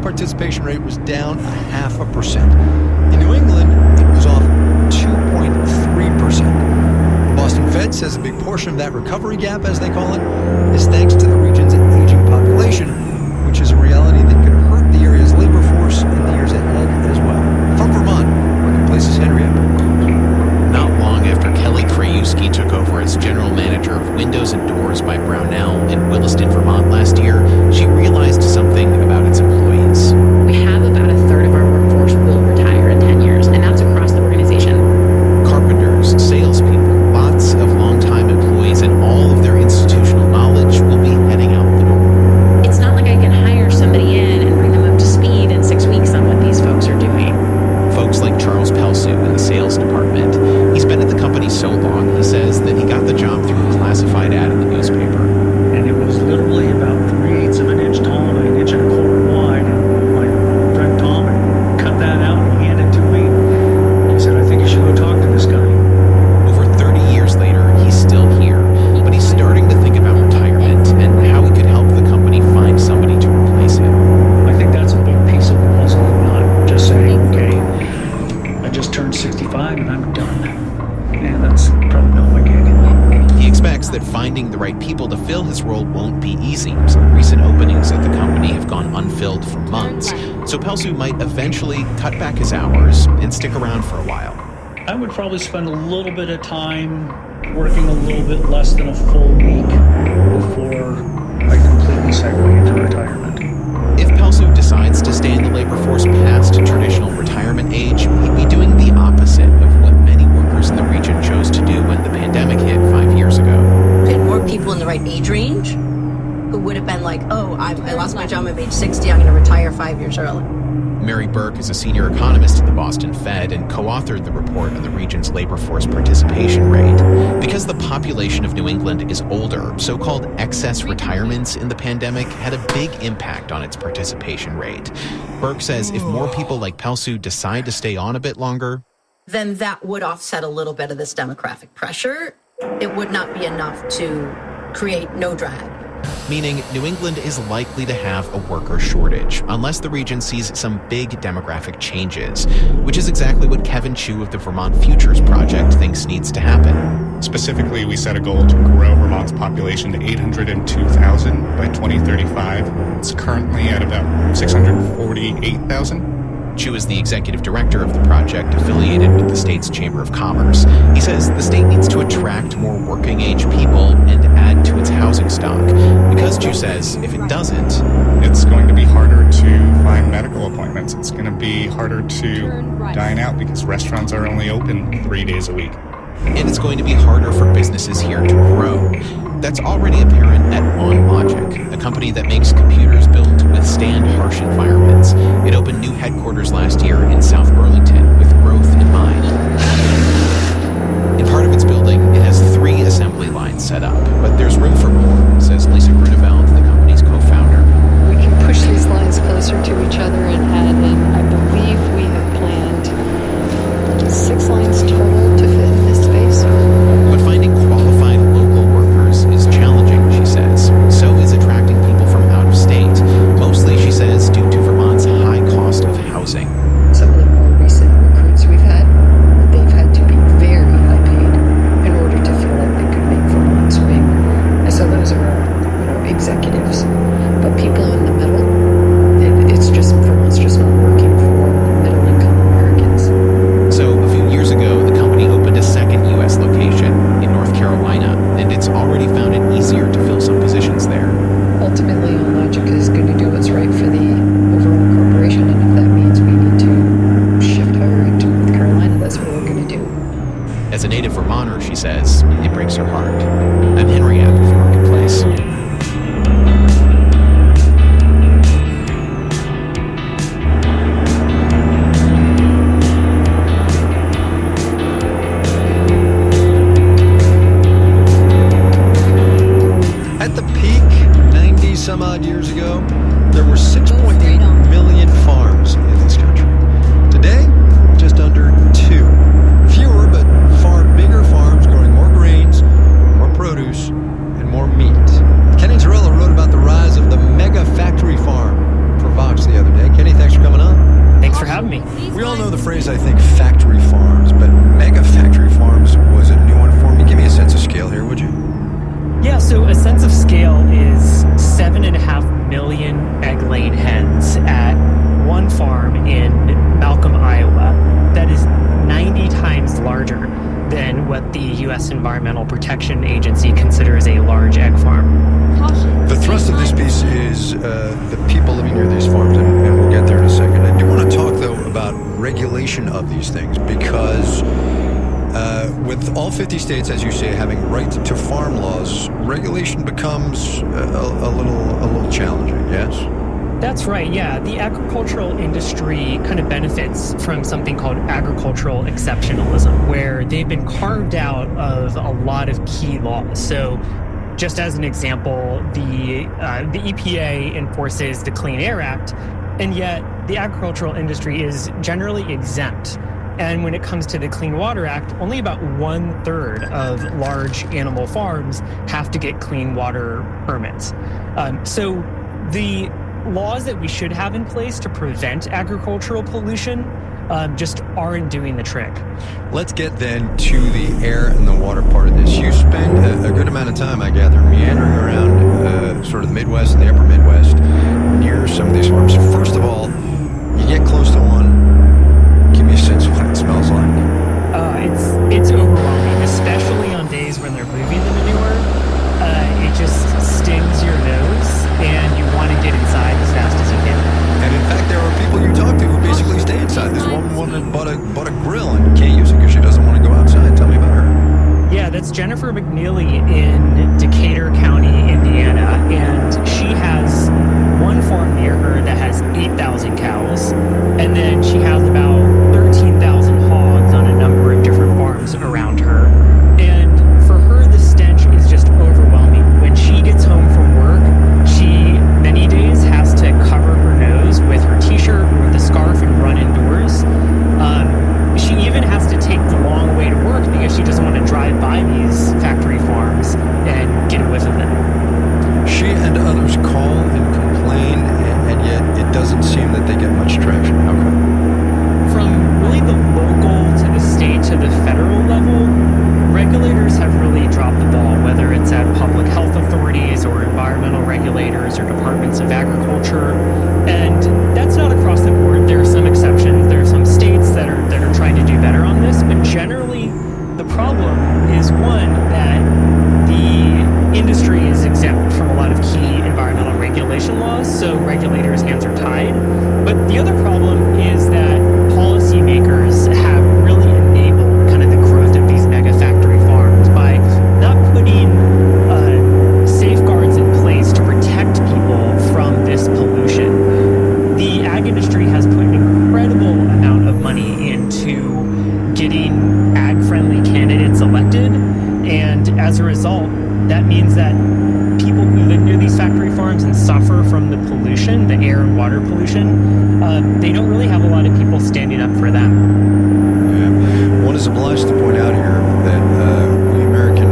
Participation rate was down 0.5%. In New England, it was off 2.3%. The Boston Fed says a big portion of that recovery gap, as they call it, is thanks to the region's aging population, which is a reality that could hurt the area's labor force in the years ahead as well. From Vermont, Marketplace's Henry Epper. Not long after Kelly Krajewski took over as general manager of Windows and Doors by Brownell in Williston, Vermont last year, she realized something about its employees. We have about a third of our workforce will retire in 10 years, and that's across the organization. Carpenters, salespeople, lots of longtime employees, and all of their institutional knowledge will be heading out the door. It's not like I can hire somebody in and bring them up to speed in 6 weeks on what these folks are doing. Folks like Charles Pelsu in the sales department. He's been at the company so long, he says that he got the job through a classified ad in the newspaper. And it was literally about 3/8 of an inch tall and an inch and a quarter wide. And my friend Tom had cut that out and handed it to me. He said, "I think you should go talk to this guy." Over 30 years later, he's still here, but he's starting to think about retirement and how he could help the company find somebody to replace him. I think that's a big piece of the puzzle, not just saying, okay, I just turned 65 and I'm done. And that's probably not my gig. He expects that finding the right people to fill his role won't be easy. Some recent openings at the company have gone unfilled for months, so Pelsu might eventually cut back his hours and stick around for a while. I would probably spend a little bit of time working a little bit less than a full week before I completely segue into retirement. If Pelsu decides to stay in the labor force past traditional retirement age, he'd be doing the opposite of what many workers in the region chose to do when the pandemic hit job at age 60, I'm going to retire 5 years early. Mary Burke is a senior economist at the Boston Fed and co-authored the report on the region's labor force participation rate. Because the population of New England is older, so-called excess retirements in the pandemic had a big impact on its participation rate. Burke says if more people like Pelsu decide to stay on a bit longer, then that would offset a little bit of this demographic pressure. It would not be enough to create no drag. meaning New England is likely to have a worker shortage unless the region sees some big demographic changes, which is exactly what Kevin Chu of the Vermont Futures Project thinks needs to happen. Specifically, we set a goal to grow Vermont's population to 802,000 by 2035. It's currently at about 648,000. Chu is the executive director of the project, affiliated with the state's Chamber of Commerce. He says the state needs to attract more working-age people and add to its housing stock. Because Chu says if it doesn't, it's going to be harder to find medical appointments. It's going to be harder to dine out because restaurants are only open 3 days a week. And it's going to be harder for businesses here to grow. That's already apparent at OnLogic, a company that makes computers built to withstand harsh environments. It opened new headquarters last year in South Burlington with growth in mind. In part of its building, it has 3 assembly lines set up, but there's room for more, says Lisa Grunewald, the company's co-founder. We can push these lines closer to each other and add in, I believe we have planned 6 lines total to fit in this space. But finding qualified local workers is challenging, she says. So is attracting people from out of state, mostly, she says, due to Vermont's high cost of housing. Some of the more recent recruits we've had, they've had to be very high paid in order to feel like they could make Vermont swing. And so those are, executives. But people in the middle, it's just, Vermont's just not working for middle-income Americans. So a few years ago, the company opened a second U.S. location in North Carolina, and it's already found it easier to fill some positions there. Ultimately, OnLogic is going to do what's right for the overall corporation, and if that means we need to shift hiring to North Carolina, that's what we're going to do. As a native Vermonter, she says, it breaks her heart. I'm Henry App of Marketplace. Some odd years ago, there were 6.8 million farms in this country. Today, just under 2. Fewer, but far bigger farms growing more grains, more produce, and more meat. Kenny Torella wrote about the rise of the mega factory farm for Vox the other day. Kenny, thanks for coming on. Thanks for having me. We all know the phrase, I think, factory farms, but mega factory farms was a new one for me. Give me a sense of scale here, would you? Yeah, so a sense of scale is 7.5 million egg-laying hens at one farm in Malcolm, Iowa. That is 90 times larger than what the U.S. Environmental Protection Agency considers a large egg farm. The thrust of this piece is the people living near these farms, and we'll get there in a second. I do want to talk, though, about regulation of these things, because with all 50 states, as you say, having right to farm laws, regulation becomes a little challenging, yes? That's right, yeah. The agricultural industry kind of benefits from something called agricultural exceptionalism, where they've been carved out of a lot of key laws. So just as an example, the EPA enforces the Clean Air Act, and yet the agricultural industry is generally exempt. And when it comes to the Clean Water Act, only about 1/3 of large animal farms have to get clean water permits. So the laws that we should have in place to prevent agricultural pollution just aren't doing the trick. Let's get then to the air and the water part of this. You spend a good amount of time, I gather, meandering around sort of the Midwest and the upper Midwest near some of these farms. First of all, you get close to one. Give me a sense of what it smells like. It's overwhelming, especially on days when they're moving the manure. It just stings your nose, and you want to get inside as fast as you can. And in fact, there are people you talk to who basically stay inside. This woman bought a grill and can't use it because she doesn't want to go outside. Tell me about her. Yeah, that's Jennifer McNeely in Decatur County, Indiana, and she has one farm near her that has 8,000 cows, and then she has about 13,000 hogs on a number of different farms around her. And for her, the stench is just overwhelming. When she gets home from work, she many days has to cover her nose with her t-shirt or with a scarf and run indoors. She even has to take the long way to work because she doesn't want to drive by these factory farms and get a whiff of them. She and others call and complain, and yet it doesn't seem that they get much traction. How come? From really the local to the state to the federal level, regulators have really dropped the ball, whether it's at public health authorities or environmental regulators or departments of agriculture. And that's not across the board. There are some exceptions. There are some states that are trying to do better on this, but generally the problem is one that the industry is exempt from a lot of key environmental regulation laws, so regulators' hands are tied. But the other problem is that policymakers have really enabled kind of the growth of these mega factory farms by not putting safeguards in place to protect people from this pollution. The ag industry has put an incredible amount of money into getting ag-friendly candidates elected, and as a result, that means that people who live near these factory farms and suffer from the pollution, the air and water pollution, they don't really have a lot of people standing up for them. Yeah. One is obliged to point out here that we American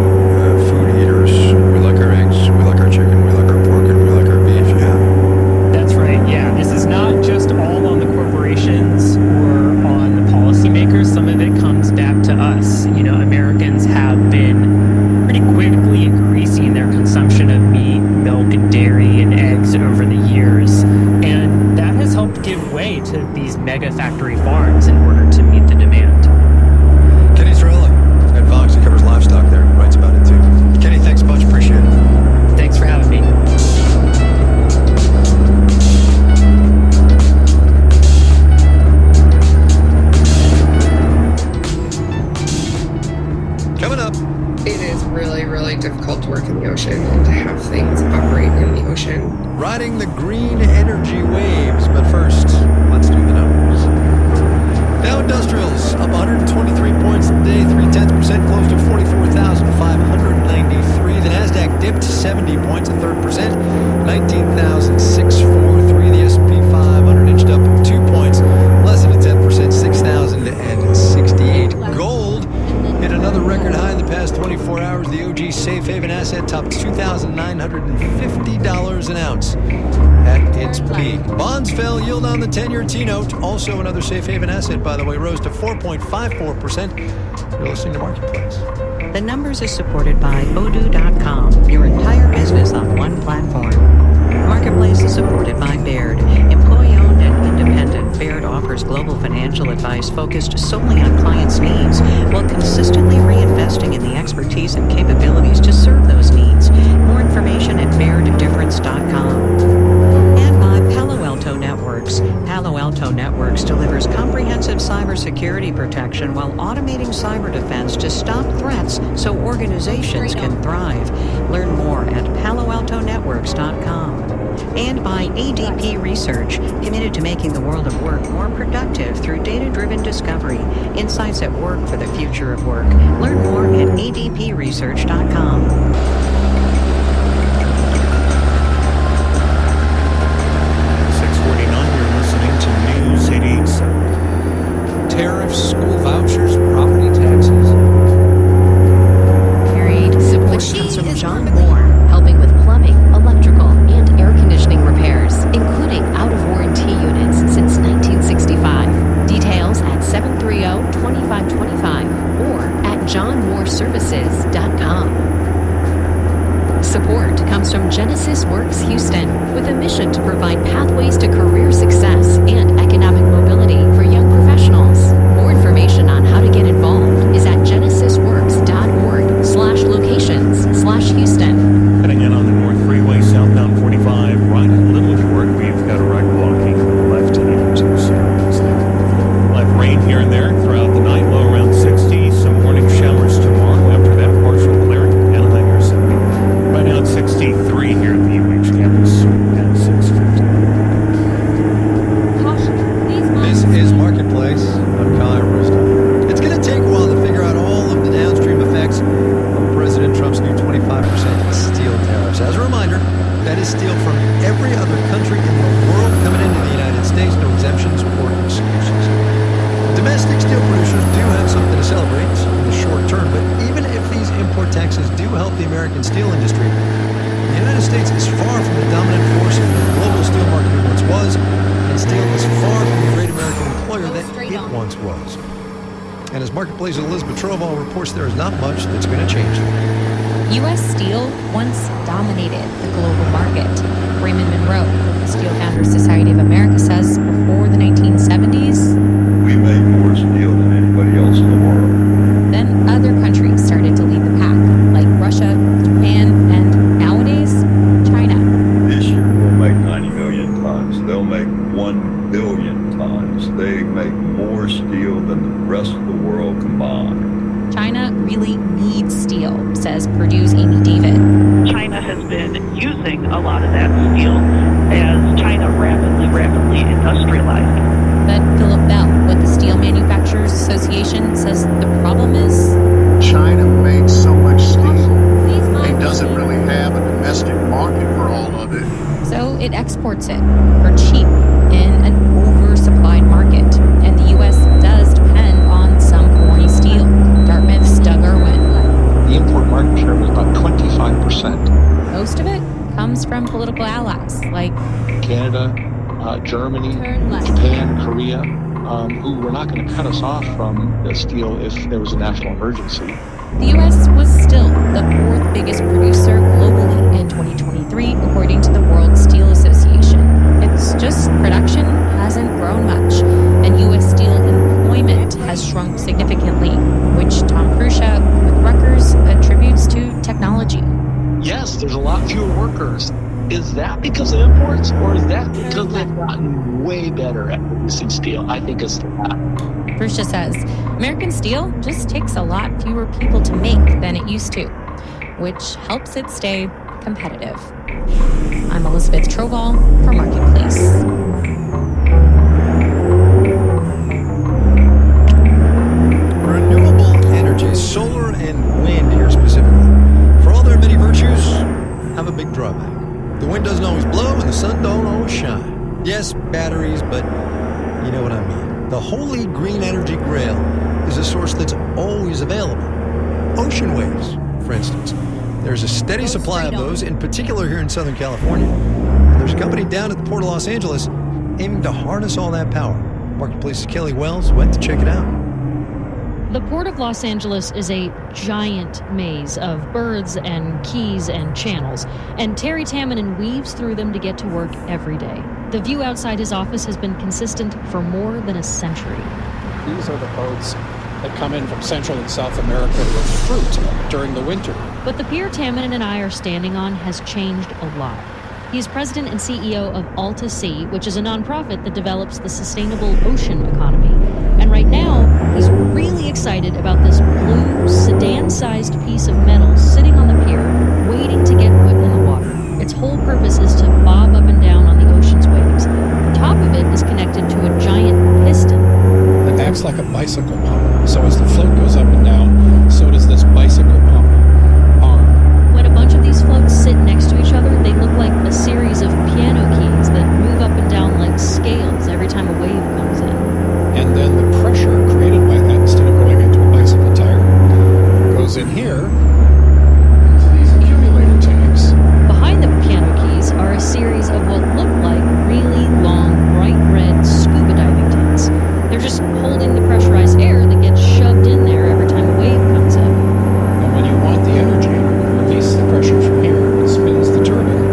food eaters, we like our eggs, we like our chicken, we like our pork, and we like our beef. Yeah. That's right. Yeah, this is not just all on the corporations or on the policymakers. Some of it comes back to us. You know, Americans have been pretty quickly increasing their consumption of meat, milk, and dairy and eggs over the years. And that has helped give way to these mega factory farms in order to meet the demand. Kenny Torella at Vox, who covers livestock there, writes about it too. Kenny, thanks a bunch. Appreciate it. Thanks for having me. Coming up. It is really, really difficult to work in the ocean and to have things operate in the ocean. Riding the green energy waves. But first, let's do the numbers. Dow Industrials up 123 points today, 0.3%, closed at 44,593. The Nasdaq dipped 70 points, a 3%, 19,643. The S&P 500 inched up 2 points, less than a 10%, 6,068. Gold hit another record high in the past 24 hours. The OG Safe Haven asset topped $2,950 an ounce at its peak. Bonds fell, yield on the 10-year T-note, also another Safe Haven asset, by the way, rose to 4.54%. You're listening to Marketplace. The Numbers is supported by Odoo.com, your entire business on one platform. Marketplace is supported by Baird, employee-owned and independent. Baird offers global financial advice focused solely on clients' needs while consistently reinvesting in the expertise and capabilities to serve those needs. More information at BairdDifference.com. And by Palo Alto Networks. Palo Alto Networks delivers comprehensive cybersecurity protection while automating cyber defense to stop threats so organizations can thrive. Learn more at PaloAltoNetworks.com. And by ADP Research, committed to making the world of work more productive through data-driven discovery, insights at work for the future of work. Learn more at ADPResearch.com. 649, you're listening to News 887. Tariffs, school vouchers, property taxes. Support comes from John Moore, helping with plumbing, electrical, and air conditioning repairs, including out-of-warranty units since 1965. Details at 730-2525 or at johnmooreservices.com. Support comes from Genesis Works Houston, with a mission to provide pathways to career success and economic mobility for young professionals. More information on how to get involved is at genesisworks.org/locations/Houston. Heading in on the North Freeway, southbound 45, right at Littleford, we've got a right blocking left to into areas there. We'll have rain here and there throughout the night, low around 60. Some morning showers tomorrow. After that, partial clearing and a high near 70. Right now it's 63 here at the UH campus at 6:50. domestic steel producers do have something to celebrate in the short term, but even if these import taxes do help the American steel industry, the United States is far from the dominant force in the global steel market it once was, and steel is far from the great American employer that it once was. And as Marketplace's Elizabeth Troval reports, there is not much that's going to change that. U.S. Steel once dominated the global market. Raymond Monroe of the Steel Founders Society of America says before the 1970s, we make more steel than anybody else in the world. Then other countries started to lead the pack, like Russia, Japan, and nowadays, China. This year we'll make 90 million tons. They'll make 1 billion tons. They make more steel than the rest of the world combined. China really needs steel, says Purdue's Amy David. China has been using a lot of that steel as China rapidly industrialized. But Philip Bell with the Steel Manufacturers Association says the problem is China makes so much steel, it doesn't really have a domestic market for all of it. So it exports it for cheap in an oversupplied market. And the U.S. does depend on some foreign steel. Dartmouth's Doug Irwin. The import market share was about 25%. Most of it comes from political allies like Canada, Germany, Japan, Korea, who were not going to cut us off from the steel if there was a national emergency. The U.S. was still the fourth biggest producer globally in 2023, according to the World Steel Association. It's just production hasn't grown much, and U.S. steel employment has shrunk significantly, which Tom Prusha with Rutgers attributes to technology. Yes, there's a lot fewer workers. Is that because of imports, or is that because they've gotten way better at producing steel? I think it's that. Prusha says American steel just takes a lot fewer people to make than it used to, which helps it stay competitive. I'm Elizabeth Troval for Marketplace. Renewable energy, solar and wind here specifically, for all their many virtues, have a big drawback. The wind doesn't always blow and the sun don't always shine. Yes, batteries, but you know what I mean. The holy green energy grail is a source that's always available. Ocean waves, for instance. There's a steady supply of those, in particular here in Southern California. And there's a company down at the Port of Los Angeles aiming to harness all that power. Marketplace's Kelly Wells went to check it out. The Port of Los Angeles is a giant maze of berths and keys and channels, and Terry Tamminen weaves through them to get to work every day. The view outside his office has been consistent for more than a century. These are the boats that come in from Central and South America with fruit during the winter. But the pier Tamminen and I are standing on has changed a lot. He's president and CEO of Alta Sea, which is a nonprofit that develops the sustainable ocean economy. And right now, he's really excited about this blue, sedan-sized piece of metal sitting on the pier, waiting to get put in the water. Its whole purpose is to bob up and down on the ocean's waves. The top of it is connected to a giant piston. It acts like a bicycle pump. So as the float goes up and down, so does this bicycle pump arm. When a bunch of these floats sit next to each other, they look like a series of piano keys that move up and down like scales every time a wave comes in. And then the pressure created by that, instead of going into a bicycle tire, goes in here into these accumulator tanks. Behind the piano keys are a series of what look like really long, bright red scuba diving tanks. They're just holding the pressurized air that gets shoved in there every time a wave comes in. And when you want the energy, you release the pressure from here, it spins the turbine,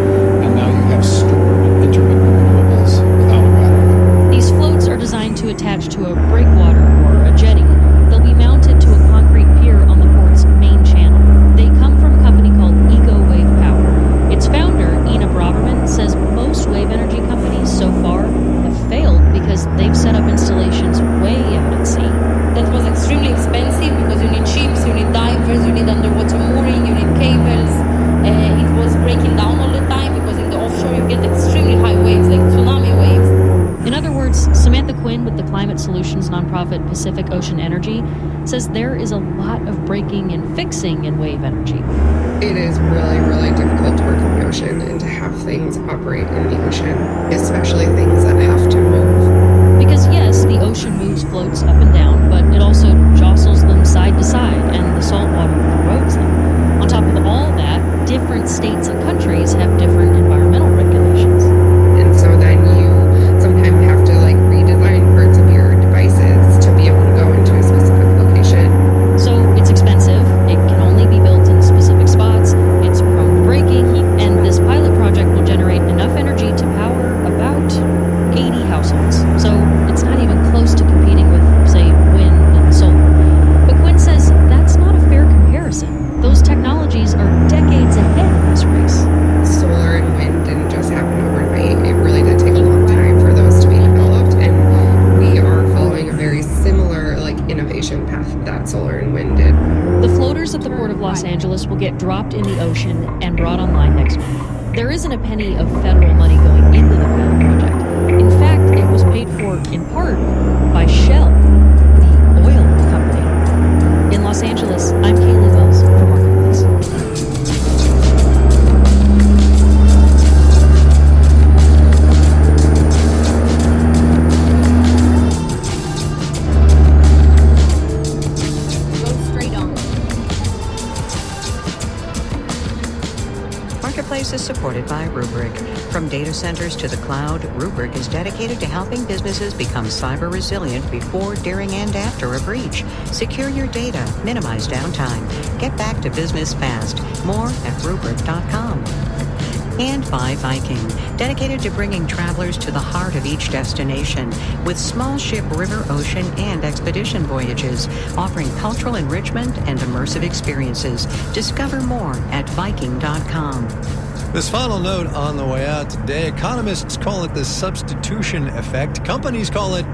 and now you have stored intermittent renewables without a battery. These floats are designed to attach to a breakwater or a jetty. They'll be mounted to a concrete pier on the port's main channel. They come from a company called Eco Wave Power. Its founder, Ina Braverman, says most wave energy companies so far have failed because they've set up installations way out at sea. That was extremely expensive because you need ships, you need divers, you need underwater mooring, you need cables. It was breaking down all the time because in the offshore you get extremely high waves, like tsunami waves. In other words, Samantha Quinn with the climate solutions nonprofit Pacific Ocean Energy says there is a lot of breaking and fixing in wave energy. It is really, really difficult to work in the ocean and to have things operate in the ocean, especially things that have to move. Because yes, the ocean moves floats up and down, innovation path that solar and wind did. The floaters at the Port of Los Angeles will get dropped in the ocean and brought online next month. There isn't a penny of federal money going into the pilot project. In fact, it was paid for in part by Shell, the oil company. In Los Angeles, I'm Kaylee Wells for Marketplace. Marketplace is supported by Rubrik. From data centers to the cloud, Rubrik is dedicated to helping businesses become cyber resilient before, during, and after a breach. Secure your data, minimize downtime, get back to business fast. More at Rubrik.com. And by Viking, dedicated to bringing travelers to the heart of each destination with small ship, river, ocean, and expedition voyages, offering cultural enrichment and immersive experiences. Discover more at Viking.com. This final note on the way out today, economists call it the substitution effect. Companies call it,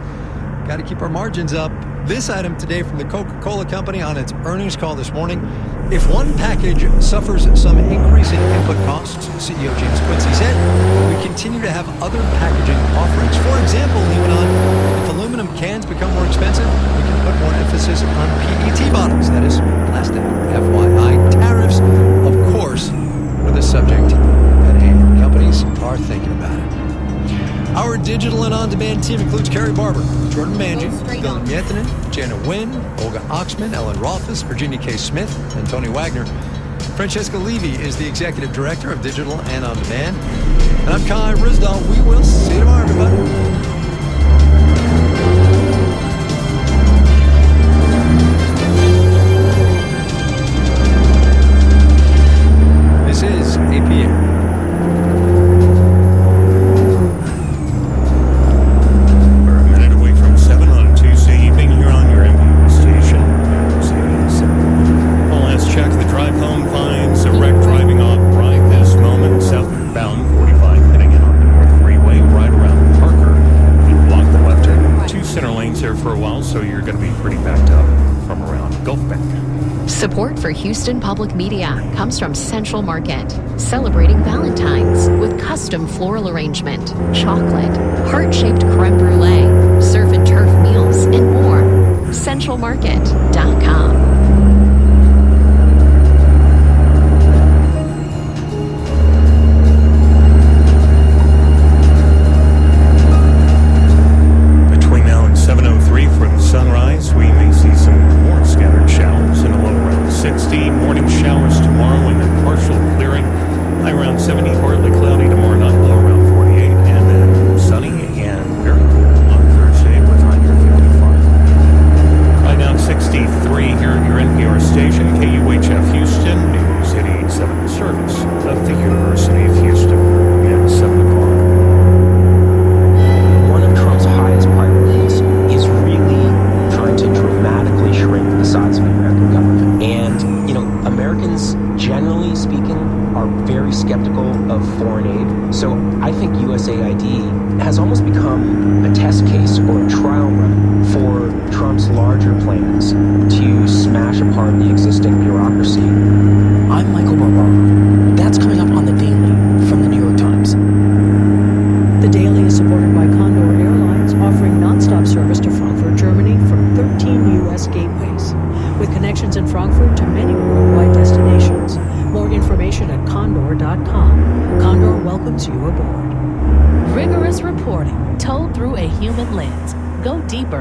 got to keep our margins up. This item today from the Coca-Cola Company on its earnings call this morning. If one package suffers some increase in input costs, CEO James Quincy said, we continue to have other packaging offerings. For example, he went on, if aluminum cans become more expensive, we can put more emphasis on PET bottles, that is plastic. FYI, tariffs, of course, were the subject at hand. Companies are thinking about it. Our digital and on-demand team includes Carrie Barber, Jordan Manji, Dylan Yetinen, Jana Wynn, Olga Oxman, Ellen Rothfuss, Virginia K. Smith, and Tony Wagner. Francesca Levy is the Executive Director of Digital and On-Demand. And I'm Kai Risdall. We will see you tomorrow, everybody. This is APM. Support for Houston Public Media comes from Central Market, celebrating Valentine's with custom floral arrangement, chocolate, heart-shaped creme brulee, surf and turf meals, and more. CentralMarket.com.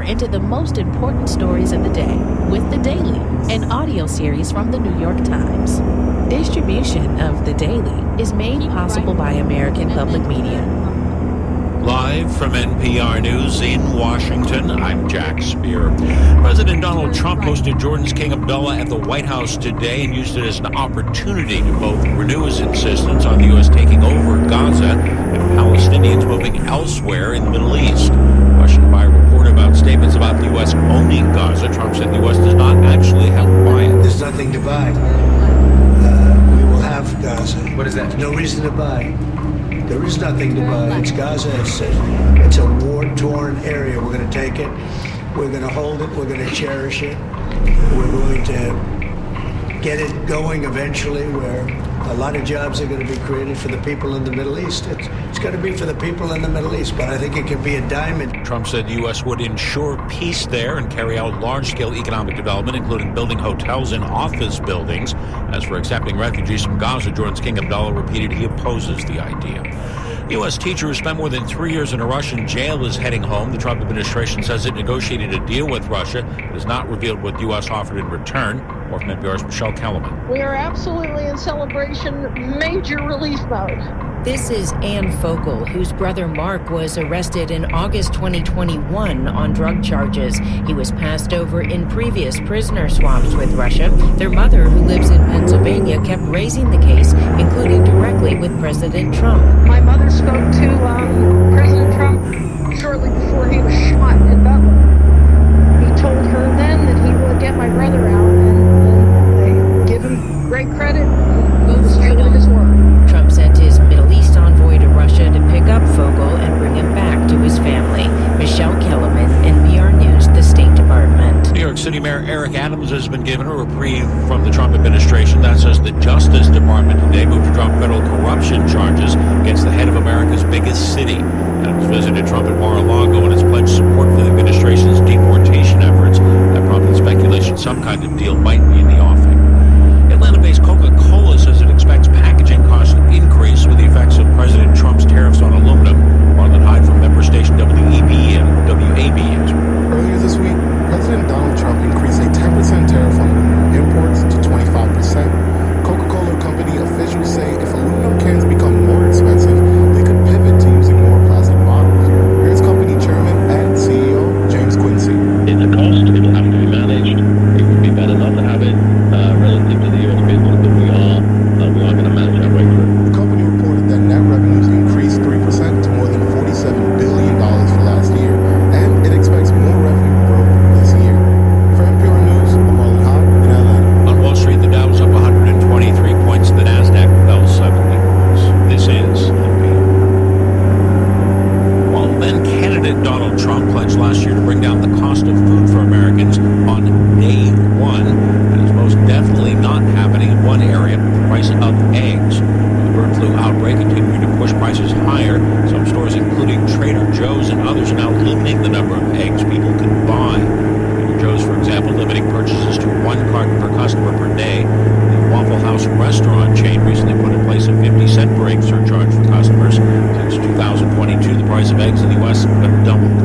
Into the most important stories of the day with The Daily, an audio series from the New York Times. Distribution of The Daily is made possible by American Public Media. Live from NPR News in Washington, I'm Jack Spear. President Donald Trump hosted Jordan's King Abdullah at the White House today and used it as an opportunity to both renew his insistence on the U.S. taking over Gaza and Palestinians moving elsewhere in the Middle East. Questioned by a reporter about statements about the U.S. owning Gaza, Trump said the U.S. does not actually have to buy it. There's nothing to buy. We will have Gaza. What is that? There's no reason to buy. There is nothing to buy. It's Gaza. It's a war-torn area. We're going to take it. We're going to hold it. We're going to cherish it. We're going to get it going eventually, where a lot of jobs are going to be created for the people in the Middle East. It's going to be for the people in the Middle East, but I think it can be a diamond. Trump said the U.S. would ensure peace there and carry out large-scale economic development, including building hotels and office buildings. As for accepting refugees from Gaza, Jordan's King Abdullah repeated he opposes the idea. U.S. teacher who spent more than 3 years in a Russian jail is heading home. The Trump administration says it negotiated a deal with Russia. It has not revealed what the U.S. offered in return. More from NPR's Michelle Kellerman. We are absolutely in celebration, major relief mode. This is Ann Fogle, whose brother Mark was arrested in August 2021 on drug charges. He was passed over in previous prisoner swaps with Russia. Their mother, who lives in Pennsylvania, kept raising the case, including directly with President Trump. My mother spoke to President Trump shortly before he was shot in Butler. He told her then that he would get my brother out, and they give him great credit. Goes straight to his word. Trump sent his Middle East envoy to Russia to pick up Fogle and bring him back to his family. Michelle Kellerman, NPR News, the State Department. New York City Mayor Eric Adams has been given a reprieve from the Trump administration. That says the Justice Department today moved to drop federal corruption charges against the head of America's biggest city. Adams visited Trump at Mar-a-Lago and has pledged support for the administration's deportation efforts. That prompted speculation some kind of deal might be in the offing. Atlanta-based Coca-Cola says it expects packaging costs to increase with the effects of President Trump's tariffs on aluminum. Marlon Hyde from member station WEB and WAB. Earlier this week, President Donald Trump increased a 10% tariff on aluminum imports to 25%. Coca-Cola Company officials say if aluminum cans become more expensive, they could pivot to using more plastic bottles. Here's company chairman and CEO James Quincy. It's a cost. It will have to be managed. It would be better not to have it relative to the U.S. business, but we are going to manage our way through. The company reported that net revenues increased 3% to more than $47 billion for last year, and it expects more revenue growth this year. For NPR News, I'm Marlon Hott in Atlanta. On Wall Street, the Dow was up 123 points. The Nasdaq fell 70 points. This is NPR. Well, then candidate Donald Trump pledged last year to bring down the cost of food for Americans on day one. That is most definitely not happening in one area, the price of eggs. The bird flu outbreak continuing to push prices higher. Some stores, including Trader Joe's and others, are now limiting the number of eggs people can buy. Trader Joe's, for example, limiting purchases to 1 carton per customer per day. The Waffle House restaurant chain recently put in place a 50-cent per egg surcharge for customers. Since 2022, the price of eggs in the U.S. have doubled.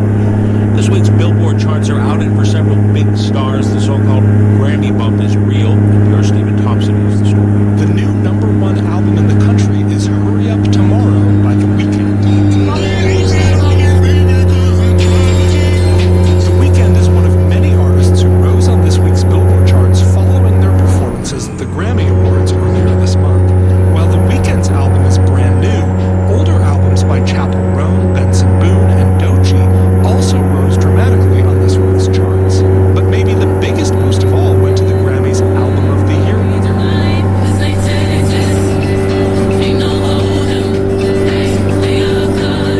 This week's Billboard charts are out, and for several big stars, the so-called Grammy bump is real. NPR's Stephen Thompson has the story. The new #1 album in the country is Hurry Up Tomorrow by The Weeknd. The Weeknd is one of many artists who rose on this week's Billboard charts following their performances at the Grammy Awards earlier this month. While The Weeknd's album is brand new, older albums by Chappell Roan, Benson Boone, and Doechii also rose dramatically on this month's charts. But maybe the biggest boost of all went to the Grammys Album of the Year.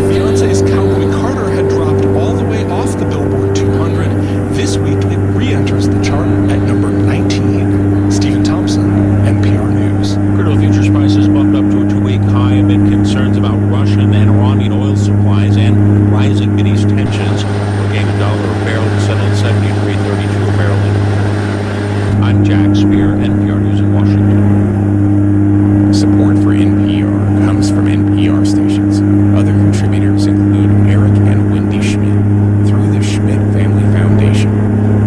Beyonce's Cowboy Carter had dropped all the way off the Billboard 200. This week it re-enters the chart at number 19. Stephen Thompson, NPR News. Crude oil futures prices bumped up to a 2-week high amid concerns about Russian and Iranian oil supplies and rising Mideast tensions. Oil gained $1 a barrel to settle at $73.32 a barrel. I'm Jack Spear, NPR News in Washington. Support for NPR comes from NPR stations. Other contributors include Eric and Wendy Schmidt through the Schmidt Family Foundation,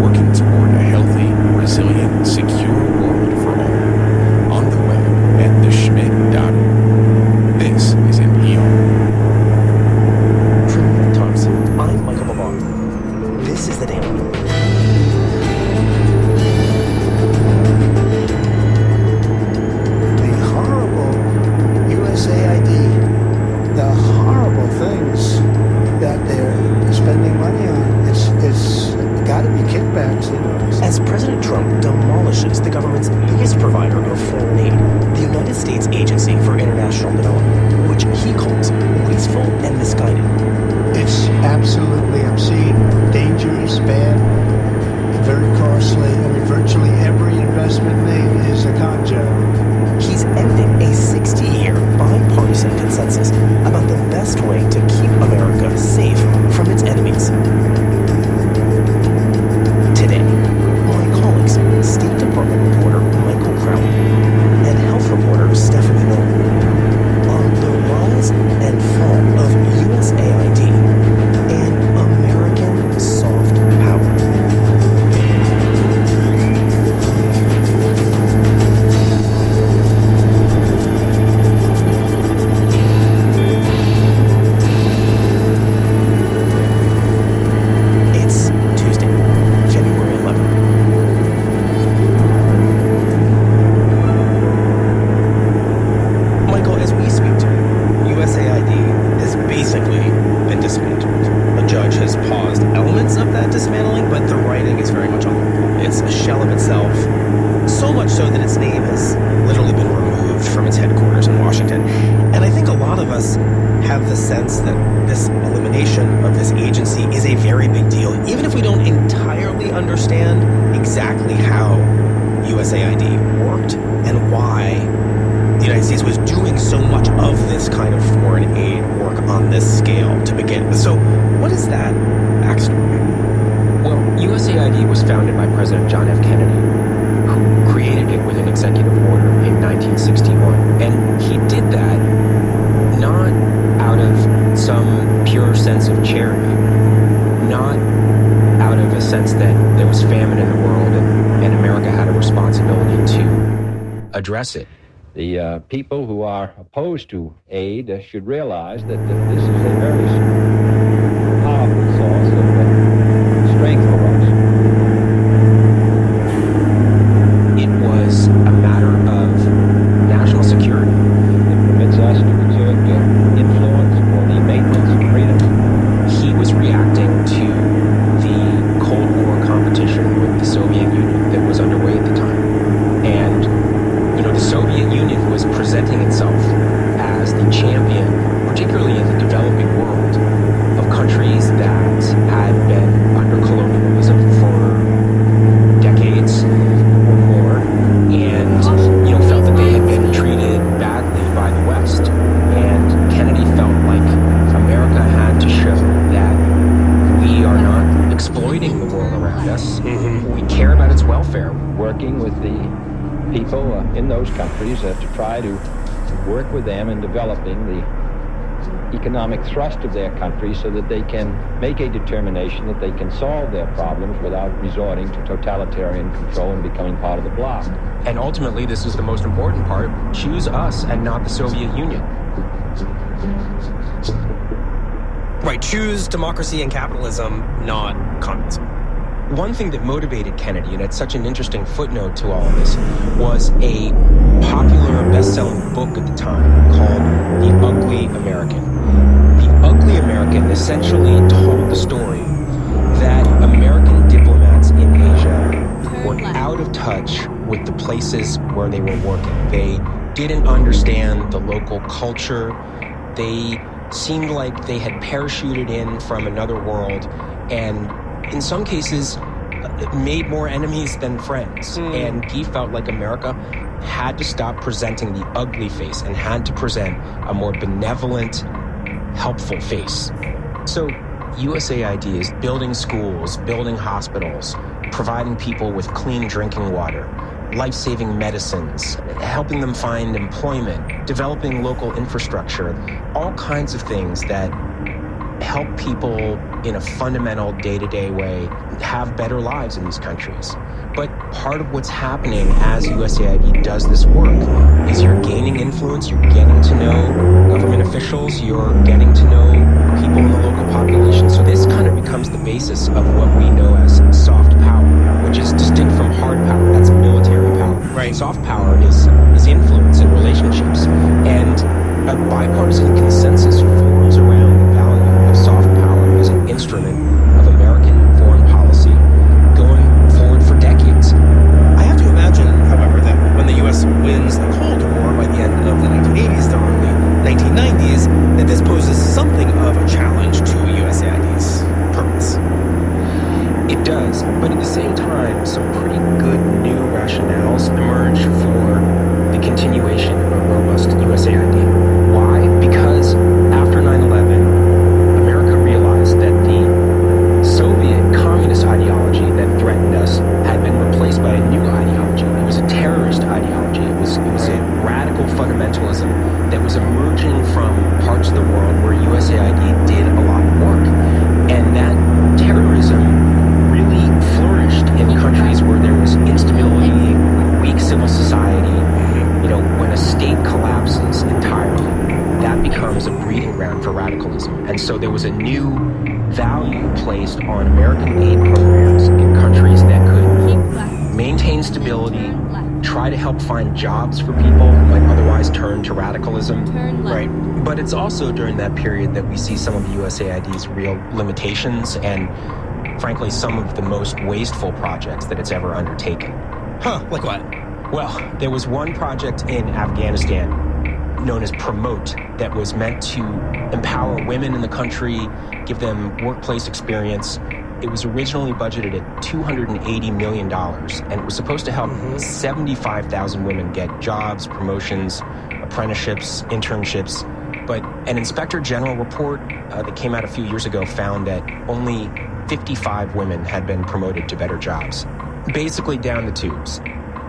working toward a healthy, resilient, secure world for all. On the web at theschmidt.org. This is NPR. From Thompson, I'm Michael Babar. This is the Daily. The horrible USAID, the horrible things that they're spending money on, it's got to be kickbacks, you know. As President Trump demolishes the government's biggest provider of foreign aid, the United States Agency for International Development, which he calls wasteful and misguided. It's absolutely obscene, dangerous, bad, very costly. I mean, virtually every investment made is a con job. He's ending a 60-year bipartisan consensus about the best way to keep America safe from its enemies. Today, my colleagues, State Department reporter Michael Crowley and health reporter Stephanie Miller, on the rise and fall of USAID and American soft power. It's Tuesday, January 11th. Michael, as we speak to you, USAID has basically been dismantled. A judge has paused elements of that dismantling, but the writing is very much on the wall. It's a shell of itself, so much so that its name has literally been removed from its headquarters in Washington. And I think a lot of us have the sense that this elimination of this agency is a very big deal, even if we don't entirely understand exactly how USAID worked and why the United States was doing so much of this kind of foreign aid work on this scale to begin with. So what is that backstory? Well, USAID was founded by President John F. Kennedy, who created it with an executive order in 1961. And he did that not out of some pure sense of charity, not out of a sense that there was famine in the world and America had a responsibility to address it. The people who are opposed to aid should realize that this is a very powerful source of strength for us. It was a matter of national security. It permits us to exert influence for the maintenance of freedom. He was reacting to the Cold War competition with the Soviet Union that was underway at the time. And the Soviet Union was presenting itself as the champion, particularly in the developing world, of countries that had been under colonialism for decades or more, and felt that they had been treated badly by the West. And Kennedy felt like America had to show that we are not exploiting the world around us. We care about its welfare. Working with the people in those countries to try to work with them in developing the economic thrust of their country so that they can make a determination that they can solve their problems without resorting to totalitarian control and becoming part of the bloc. And ultimately, this is the most important part, choose us and not the Soviet Union. Right, choose democracy and capitalism, not communism. One thing that motivated Kennedy, and it's such an interesting footnote to all of this, was a popular best-selling book at the time called The Ugly American. The Ugly American essentially told the story that American diplomats in Asia were out of touch with the places where they were working. They didn't understand the local culture. They seemed like they had parachuted in from another world and in some cases, made more enemies than friends. And he felt like America had to stop presenting the ugly face and had to present a more benevolent, helpful face. So USAID is building schools, building hospitals, providing people with clean drinking water, life-saving medicines, helping them find employment, developing local infrastructure, all kinds of things that help people in a fundamental day-to-day way have better lives in these countries. But part of what's happening as USAID does this work is you're gaining influence, you're getting to know government officials, you're getting to know people in the local population. So this kind of becomes the basis of what we know as soft power, which is distinct from hard power. That's military power. Right. Soft power is influence and relationships. And a bipartisan consensus forms around the value of soft power as an instrument of American foreign policy going forward for decades. I have to imagine, however, that when the U.S. wins the Cold War by the end of the 1980s, the early 1990s, that this poses something of a challenge to So there was a new value placed on American aid programs in countries that could maintain stability, try to help find jobs for people who might otherwise turn to radicalism. Right. But it's also during that period that we see some of USAID's real limitations and, frankly, some of the most wasteful projects that it's ever undertaken. Huh, like what? Well, there was one project in Afghanistan known as Promote that was meant to empower women in the country, give them workplace experience. It was originally budgeted at $280 million, and it was supposed to help 75,000 women get jobs, promotions, apprenticeships, internships. But an Inspector General report that came out a few years ago found that only 55 women had been promoted to better jobs, basically down the tubes.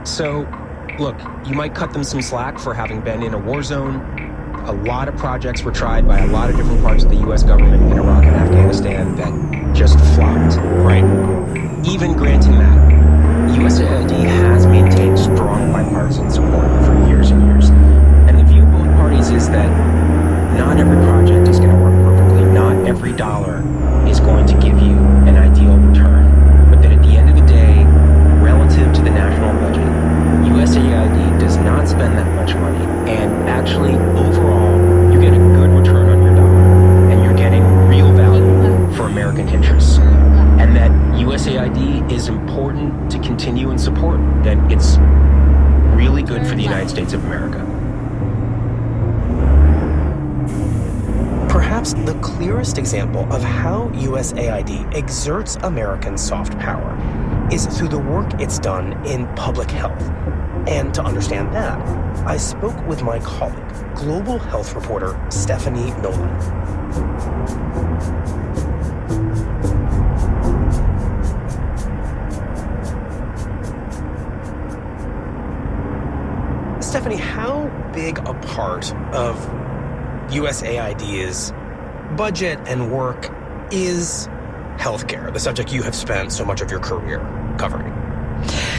So, look, you might cut them some slack for having been in a war zone. A lot of projects were tried by a lot of different parts of the U.S. government in Iraq and Afghanistan that just flopped. Right. Even granting that, USAID has maintained strong bipartisan support for years and years. And the view of both parties is that not every project is going to work perfectly. Not every dollar is going to give you an ideal return. But that at the end of the day, relative to the national budget, USAID does not spend that much money, and actually, overall, you get a good return on your dollar, and you're getting real value for American interests. And that USAID is important to continue and support, that it's really good for the United States of America. Perhaps the clearest example of how USAID exerts American soft power is through the work it's done in public health. And to understand that, I spoke with my colleague, global health reporter Stephanie Nolan. Stephanie, how big a part of USAID's budget and work is healthcare, the subject you have spent so much of your career covering?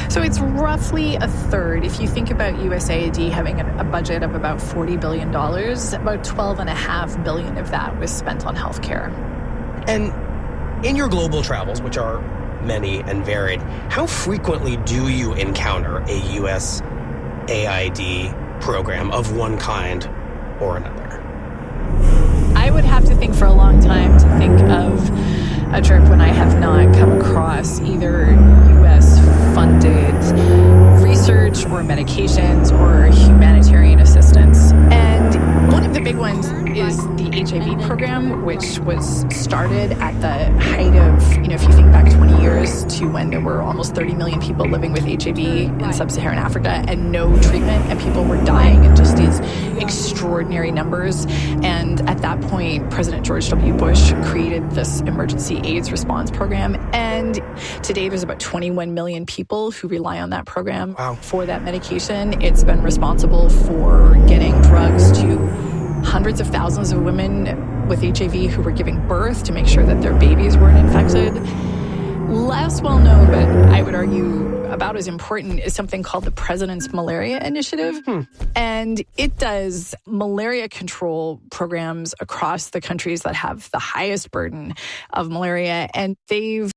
So it's roughly a third. If you think about USAID having a budget of about $40 billion, about $12.5 billion of that was spent on healthcare. And in your global travels, which are many and varied, how frequently do you encounter a USAID program of one kind or another? I would have to think for a long time to think of a trip when I have not come across either U.S.-funded research or medications or humanitarian assistance. And one of the big ones is the HIV program, which was started at the height of, if you think back 20 years to when there were almost 30 million people living with HIV in sub-Saharan Africa and no treatment, and people were dying in just these extraordinary numbers. And at that point, President George W. Bush created this emergency AIDS response program. And today there's about 21 million people who rely on that program for that medication. It's been responsible for getting drugs to hundreds of thousands of women with HIV who were giving birth to make sure that their babies weren't infected. Less well known, but I would argue about as important, is something called the President's Malaria Initiative. And it does malaria control programs across the countries that have the highest burden of malaria. And they've